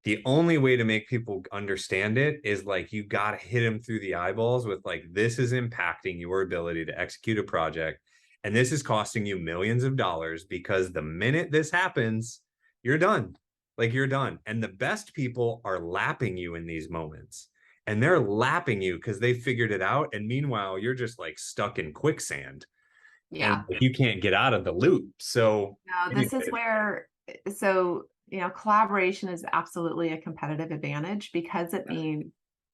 the only way to make people understand it is like you got to hit them through the eyeballs with like, this is impacting your ability to execute a project, and this is costing you millions of dollars, because the minute this happens, you're done. Like you're done. And the best people are lapping you in these moments, and they're lapping you because they figured it out, and meanwhile you're just like stuck in quicksand and Yeah. you can't get out of the loop. So No, anyway, this is where, so, collaboration is absolutely a competitive advantage because it means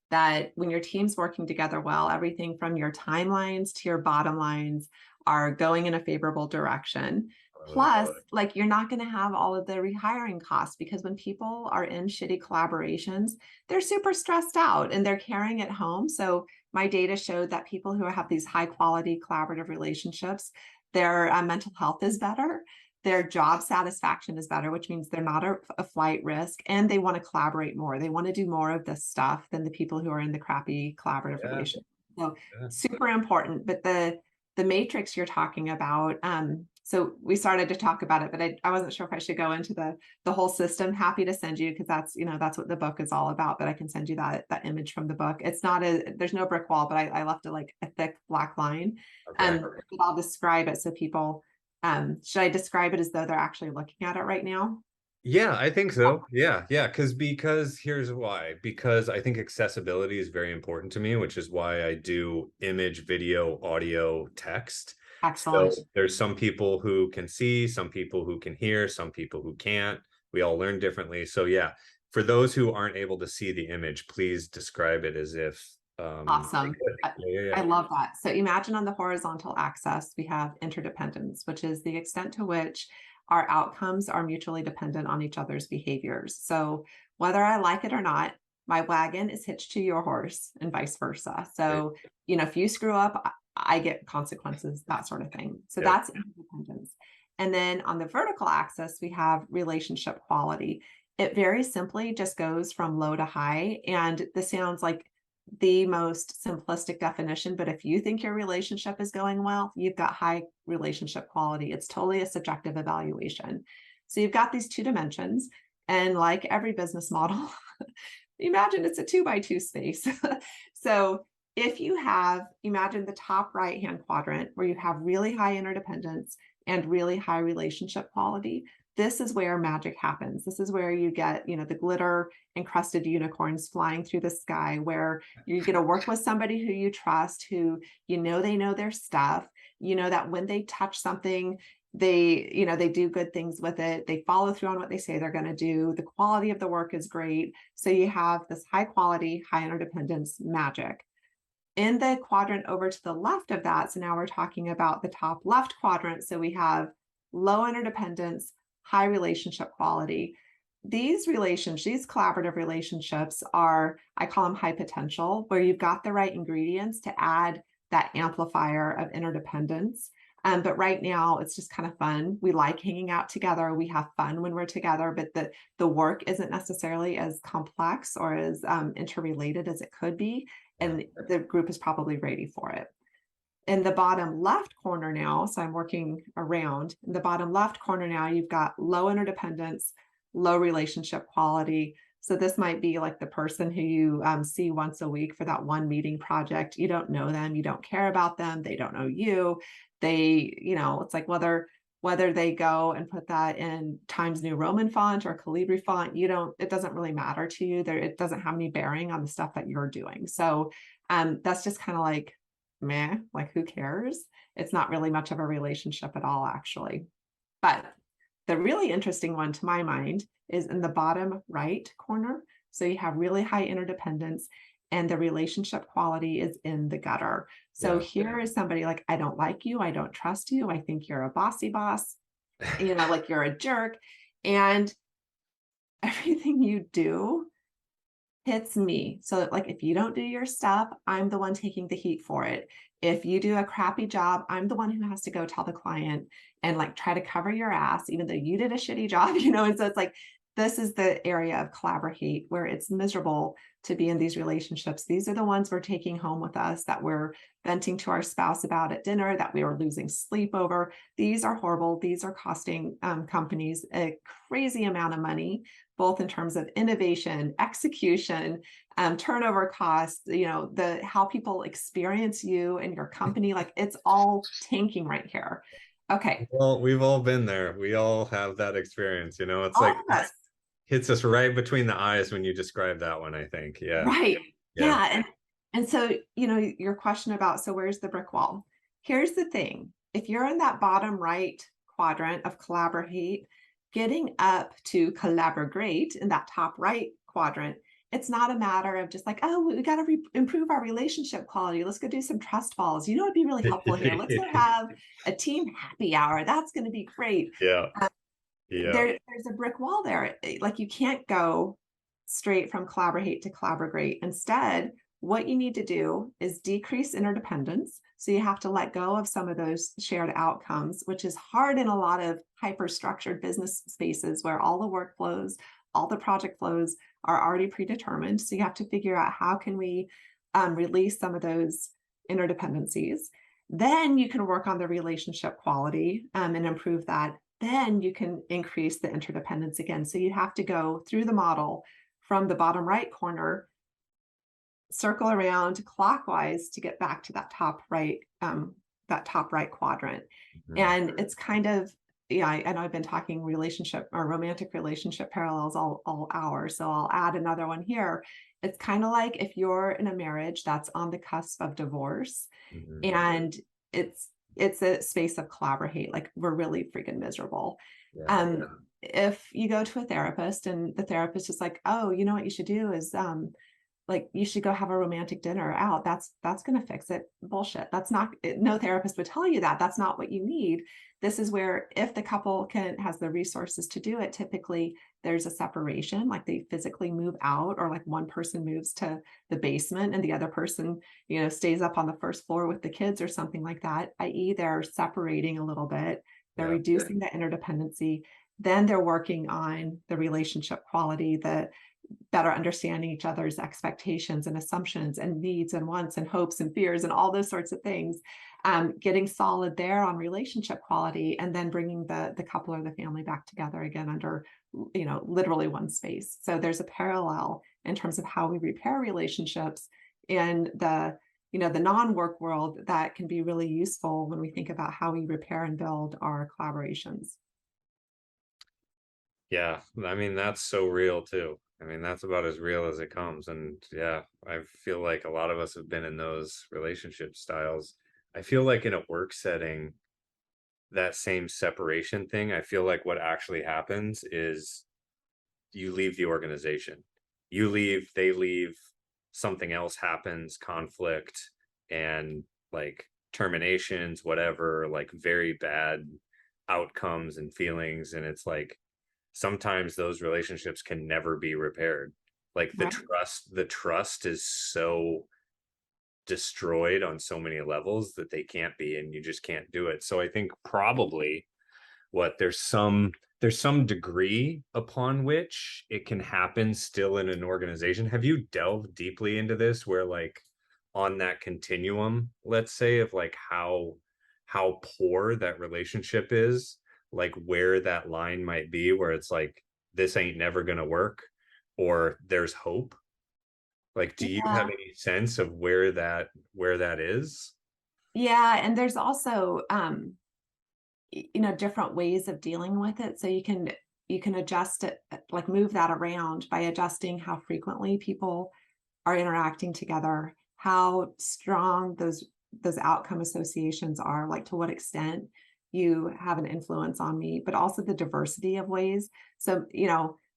that when your team's working together well, everything from your timelines to your bottom lines are going in a favorable direction. Plus, like you're not going to have all of the rehiring costs because when people are in shitty collaborations, they're super stressed out and they're carrying it home. So my data showed that people who have these high quality collaborative relationships, their mental health is better, their job satisfaction is better, which means they're not a flight risk, and they want to collaborate more. They want to do more of this stuff than the people who are in the crappy collaborative yeah, relationship. So yeah. super important. But the matrix you're talking about, so we started to talk about it, but I wasn't sure if I should go into the whole system. Happy to send you, because that's what the book is all about. But I can send you that image from the book. It's not there's no brick wall, but I left a thick black line. Okay. I'll describe it so people, should I describe it as though they're actually looking at it right now? Yeah, I think so. Yeah, yeah. Because here's why. Because I think accessibility is very important to me, which is why I do image, video, audio, text. So Excellent. there's some people who can see, some people who can hear, some people who can't. We all learn differently. So yeah, for those who aren't able to see the image, please describe it as if they Awesome. could. Yeah, yeah, I love that. So imagine on the horizontal axis, we have interdependence, which is the extent to which our outcomes are mutually dependent on each other's behaviors. So whether I like it or not, my wagon is hitched to your horse and vice versa. yeah. So, if you screw up, I get consequences, that sort of thing. So Yep. that's interdependence. And then on the vertical axis, we have relationship quality. It very simply just goes from low to high. And this sounds like the most simplistic definition, but if you think your relationship is going well, you've got high relationship quality. It's totally a subjective evaluation. So you've got these two dimensions, and like every business model, imagine it's a 2x2 space. So if you imagine the top right hand quadrant where you have really high interdependence and really high relationship quality, this is where magic happens. This is where you get, the glitter encrusted unicorns flying through the sky, where you're going to work with somebody who you trust, who they know their stuff, that when they touch something, they do good things with it. They follow through on what they say they're going to do. The quality of the work is great. So you have this high quality, high interdependence magic. In the quadrant over to the left of that, so now we're talking about the top left quadrant. So we have low interdependence, high relationship quality. These collaborative relationships are, I call them high potential, where you've got the right ingredients to add that amplifier of interdependence. But right now it's just kind of fun. We like hanging out together. We have fun when we're together, but the work isn't necessarily as complex or as interrelated as it could be. And the group is probably ready for it. In the bottom left corner now, so I'm working around, in the bottom left corner now, you've got low interdependence, low relationship quality. So this might be like the person who you see once a week for that one meeting project. You don't know them, you don't care about them, they don't know you. It's like whether they go and put that in Times New Roman font or Calibri font, it doesn't really matter to you. It doesn't have any bearing on the stuff that you're doing. So that's just kind of like, meh, like who cares? It's not really much of a relationship at all, actually. But the really interesting one to my mind is in the bottom right corner. So you have really high interdependence and the relationship quality is in the gutter. So Yeah. here is somebody like, I don't like you. I don't trust you. I think you're a bossy boss, like you're a jerk. And everything you do hits me. So like if you don't do your stuff, I'm the one taking the heat for it. If you do a crappy job, I'm the one who has to go tell the client and like try to cover your ass, even though you did a shitty job, And so it's like, this is the area of collaborate where it's miserable to be in these relationships. These are the ones we're taking home with us that we're venting to our spouse about at dinner, that we are losing sleep over. These are horrible. These are costing companies a crazy amount of money, both in terms of innovation, execution, turnover costs, the how people experience you and your company. Like it's all tanking right here. Okay, Well, we've all been there. We all have that experience, it's all like of us, hits us right between the eyes when you describe that one, I think. Yeah. right? Yeah. Yeah, and so your question about so where's the brick wall? Here's the thing: if you're in that bottom right quadrant of collaborate, getting up to collaborate in that top right quadrant, it's not a matter of just like, oh, we got to improve our relationship quality. Let's go do some trust falls. It'd be really helpful here. Let's go have a team happy hour. That's going to be great. Yeah. Yeah. There's a brick wall there. Like you can't go straight from collaborate to collaborate. Instead, what you need to do is decrease interdependence. So you have to let go of some of those shared outcomes, which is hard in a lot of hyper structured business spaces where all the workflows, all the project flows are already predetermined. So you have to figure out how can we release some of those interdependencies. Then you can work on the relationship quality and improve that. Then you can increase the interdependence again. So you have to go through the model from the bottom right corner, circle around clockwise to get back to that top right quadrant. Mhm. And it's kind of, yeah, I know I've been talking relationship or romantic relationship parallels all hour. So I'll add another one here. It's kind of like if you're in a marriage that's on the cusp of divorce, Mhm. and it's a space of collaborate, like we're really freaking miserable. Yeah. If you go to a therapist and the therapist is like, oh, you know what you should do is like you should go have a romantic dinner out, that's going to fix it. Bullshit. That's not, no therapist would tell you that. That's not what you need. This is where if the couple has the resources to do it, typically there's a separation, like they physically move out, or like one person moves to the basement and the other person stays up on the first floor with the kids or something like that, i.e. they're separating a little bit, they're Yeah. reducing the interdependency, then they're working on the relationship quality, the better understanding each other's expectations and assumptions and needs and wants and hopes and fears and all those sorts of things, getting solid there on relationship quality, and then bringing the couple or the family back together again under literally one space. So there's a parallel in terms of how we repair relationships in the non-work world that can be really useful when we think about how we repair and build our collaborations. Yeah. I mean, that's so real too. I mean, that's about as real as it comes. And yeah, I feel like a lot of us have been in those relationship styles. I feel like in a work setting, that same separation thing, I feel like what actually happens is you leave the organization. You leave, they leave, something else happens, conflict and like terminations, whatever, like very bad outcomes and feelings. And it's like sometimes those relationships can never be repaired. Like Right. the trust is so destroyed on so many levels that they can't be, and you just can't do it. So I think probably what there's some degree upon which it can happen still in an organization. Have you delved deeply into this where like on that continuum, let's say, of like how poor that relationship is, like where that line might be where it's like this ain't never going to work, or there's hope? Like, do you have Yeah. any sense of where that is? Yeah. And there's also different ways of dealing with it, so you can adjust it, like move that around by adjusting how frequently people are interacting together, how strong those outcome associations are, like to what extent you have an influence on me, but also the diversity of ways. So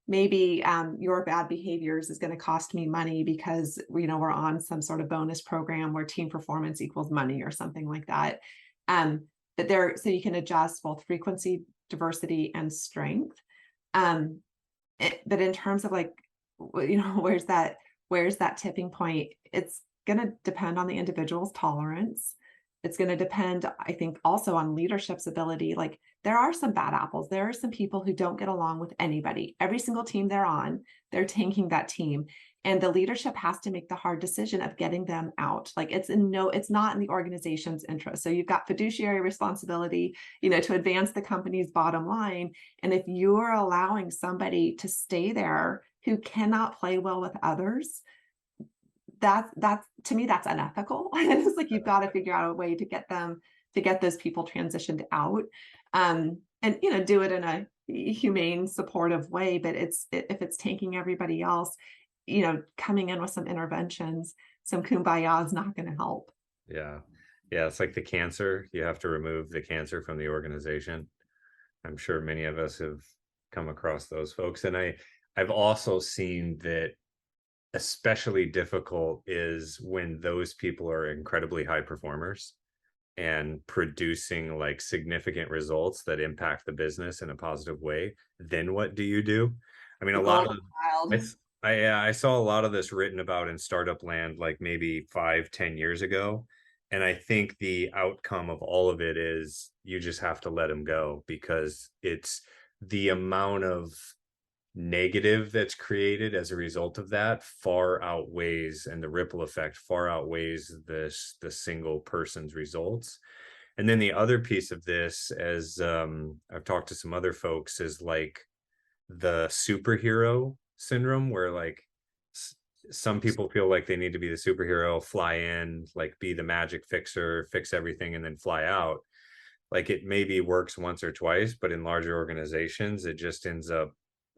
maybe your bad behaviors is going to cost me money because we're on some sort of bonus program where team performance equals money or something like that. But so you can adjust both frequency, diversity, and strength. Um, but in terms of like, where's that tipping point? It's going to depend on the individual's tolerance. It's going to depend, I think, also on leadership's ability. Like, there are some bad apples. There are some people who don't get along with anybody. Every single team they're on, they're tanking that team. And the leadership has to make the hard decision of getting them out. Like, it's not in the organization's interest. So you've got fiduciary responsibility, to advance the company's bottom line. And if you're allowing somebody to stay there who cannot play well with others, that's to me, that's unethical. It's like, you've got to figure out a way to get those people transitioned out, and do it in a humane, supportive way. But if it's tanking everybody else, coming in with some interventions, some kumbaya is not going to help. Yeah. Yeah. It's like the cancer. You have to remove the cancer from the organization. I'm sure many of us have come across those folks. And I've also seen that especially difficult is when those people are incredibly high performers and producing like significant results that impact the business in a positive way. Then what do you do? I mean, The a lot golden of child. I saw a lot of this written about in startup land, like maybe 5-10 years ago. And I think the outcome of all of it is you just have to let them go, because it's the amount of negative that's created as a result of that far outweighs, and the ripple effect far outweighs the single person's results. And then the other piece of this, as I've talked to some other folks, is like the superhero syndrome, where like some people feel like they need to be the superhero, fly in, like be the magic fixer, fix everything, and then fly out. Like, it maybe works once or twice, but in larger organizations, it just ends up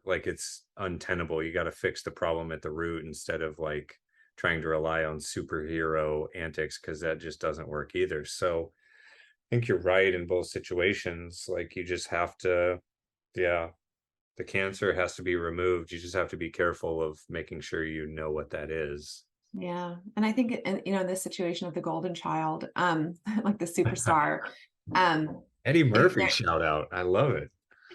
like it's untenable. You got to fix the problem at the root instead of like trying to rely on superhero antics, because that just doesn't work either. So I think you're right in both situations. Like, you just have to, yeah, the cancer has to be removed. You just have to be careful of making sure you know what that is. Yeah. And I think, in this situation of the golden child, like the superstar, um, Eddie if Murphy they're shout out. I love it.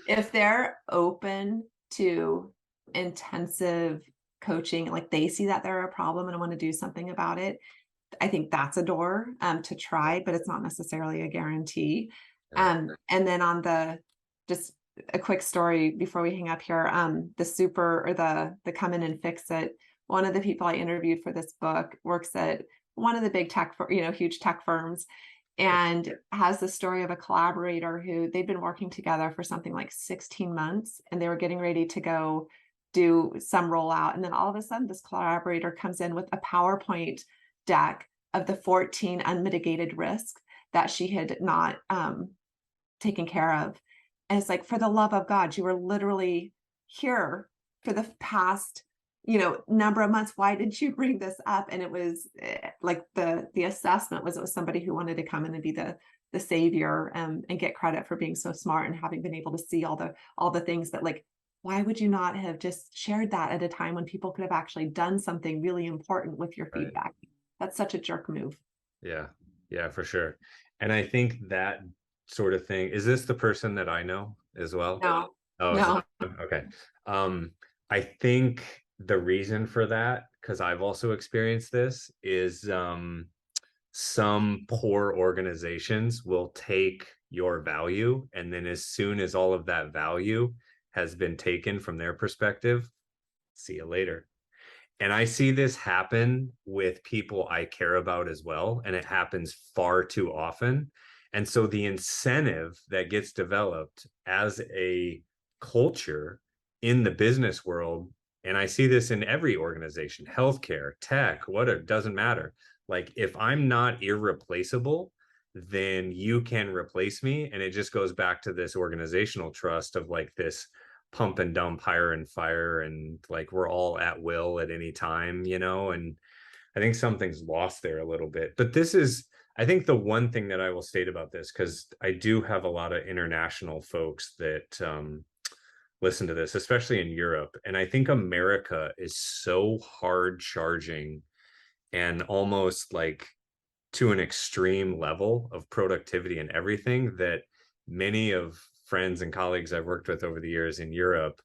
if they're open to intensive coaching, like they see that they're a problem and want to do something about it, I think that's a door to try, but it's not necessarily a guarantee. Yeah. And then just a quick story before we hang up here, the come in and fix it. One of the people I interviewed for this book works at one of the big huge tech firms, and has the story of a collaborator who they'd been working together for something like 16 months, and they were getting ready to go do some rollout. And then all of a sudden, this collaborator comes in with a PowerPoint deck of the 14 unmitigated risks that she had not taken care of. And it's like, for the love of God, you were literally here for the past number of months. Why did you bring this up? And it was like the assessment was, it was somebody who wanted to come in and be the savior, and get credit for being so smart and having been able to see all the things that, like, why would you not have just shared that at a time when people could have actually done something really important with your Right. feedback? That's such a jerk move. Yeah. Yeah, for sure. And I think that sort of thing, is this the person that I know as well? No, Oh, it's no. okay. I think the reason for that, because I've also experienced this, is some poor organizations will take your value, and then as soon as all of that value has been taken from their perspective, see you later. And I see this happen with people I care about as well, and it happens far too often. And so the incentive that gets developed as a culture in the business world, and I see this in every organization, healthcare, tech, what, it doesn't matter. Like, if I'm not irreplaceable, then you can replace me. And it just goes back to this organizational trust of like this pump and dump, hire and fire, and like we're all at will at any time, and I think something's lost there a little bit. But this is, I think, the one thing that I will state about this, because I do have a lot of international folks that listen to this, especially in Europe, and I think America is so hard charging and almost like to an extreme level of productivity and everything, that many of friends and colleagues I've worked with over the years in Europe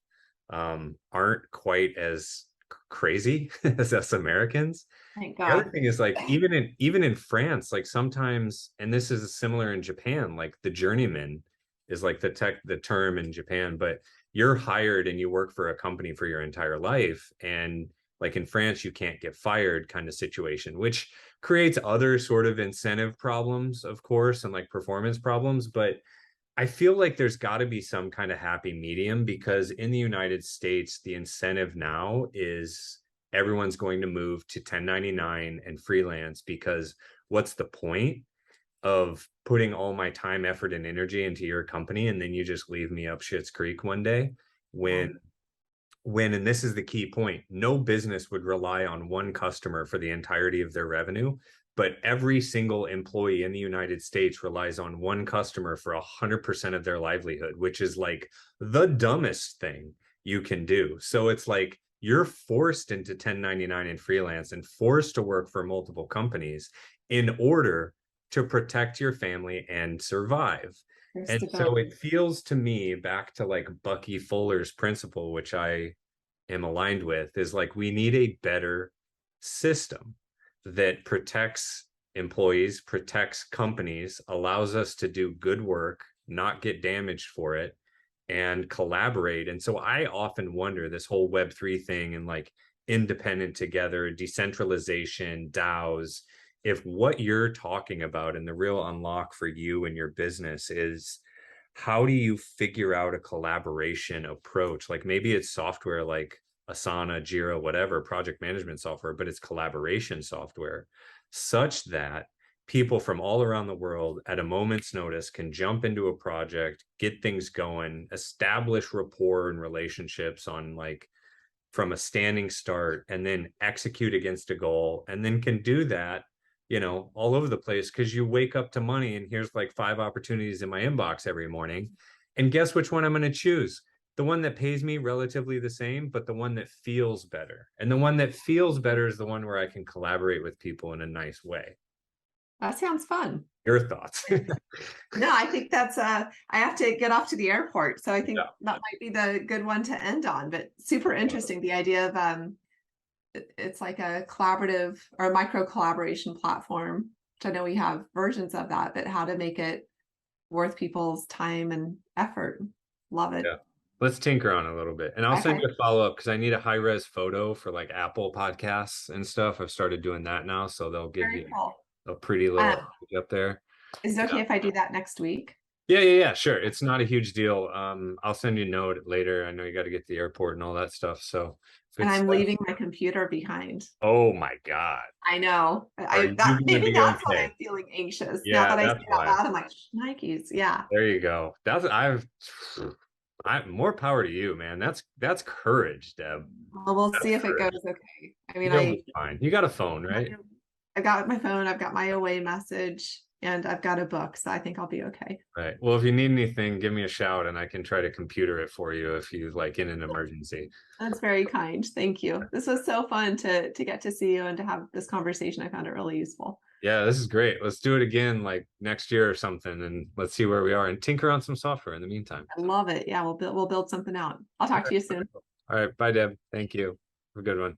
aren't quite as crazy as us Americans. Thank The other God. thing is like even in France, like sometimes, and this is similar in Japan, like the journeyman is like the term in Japan, but you're hired and you work for a company for your entire life. And like in France, you can't get fired kind of situation, which creates other sort of incentive problems, of course, and like performance problems. But I feel like there's got to be some kind of happy medium because in the United States, the incentive now is everyone's going to move to 1099 and freelance because what's the point of putting all my time, effort, and energy into your company and then you just leave me up shit's creek one day Yeah. when, and this is the key point, no business would rely on one customer for the entirety of their revenue, but every single employee in the United States relies on one customer for 100% of their livelihood, which is like the dumbest thing you can do. So it's like you're forced into 1099 and freelance and forced to work for multiple companies in order to protect your family and survive. There's And so stability. it feels to me back to like Bucky Fuller's principle, which I am aligned with, is like we need a better system that protects employees, protects companies, allows us to do good work, not get damaged for it, and collaborate. And so I often wonder this whole Web3 thing and like independent together, decentralization, DAOs, if what you're talking about and the real unlock for you and your business is how do you figure out a collaboration approach? Like maybe it's software like Asana, Jira, whatever, project management software, but it's collaboration software such that people from all around the world at a moment's notice can jump into a project, get things going, establish rapport and relationships on like from a standing start and then execute against a goal and then can do that, all over the place because you wake up to money and here's like 5 opportunities in my inbox every morning. And guess which one I'm going to choose? The one that pays me relatively the same, but the one that feels better. And the one that feels better is the one where I can collaborate with people in a nice way. That sounds fun. Your thoughts? No, I think that's I have to get off to the airport. So I think Yeah. that might be the good one to end on, but super interesting. The idea of it's like a collaborative or a micro collaboration platform, which I know we have versions of that, but how to make it worth people's time and effort. Love it. Yeah. Let's tinker on a little bit. And I'll send Okay. you a follow-up because I need a high-res photo for like Apple podcasts and stuff. I've started doing that now, so they'll give Very you cool. a pretty little Um, image up there. is it Yeah. okay if I do that next week? Yeah, sure. It's not a huge deal. I'll send you a note later. I know you got to get to the airport and all that stuff. So if And it's I'm leaving my computer behind. oh my God. I know. Are I you that gonna maybe be that's why okay? I'm feeling anxious. Now Yeah, that I say that's it out why. loud, I'm like, Nikes. Yeah. There you go. I more power to you, man. That's courage, Deb. Well, we'll That's see if it goes courage. okay. I mean, You'll be fine. You got a phone, I right? I got my phone, I've got my away message, and I've got a book, so I think I'll be okay. Right. Well, if you need anything, give me a shout and I can try to computer it for you if you like in an emergency. That's very kind. Thank you. This was so fun to get to see you and to have this conversation. I found it really useful. Yeah, this is great. Let's do it again like next year or something and let's see where we are and tinker on some software in the meantime. I love it. Yeah, we'll build something out. I'll talk to you soon. All right. Bye, Deb. Thank you. Have a good one.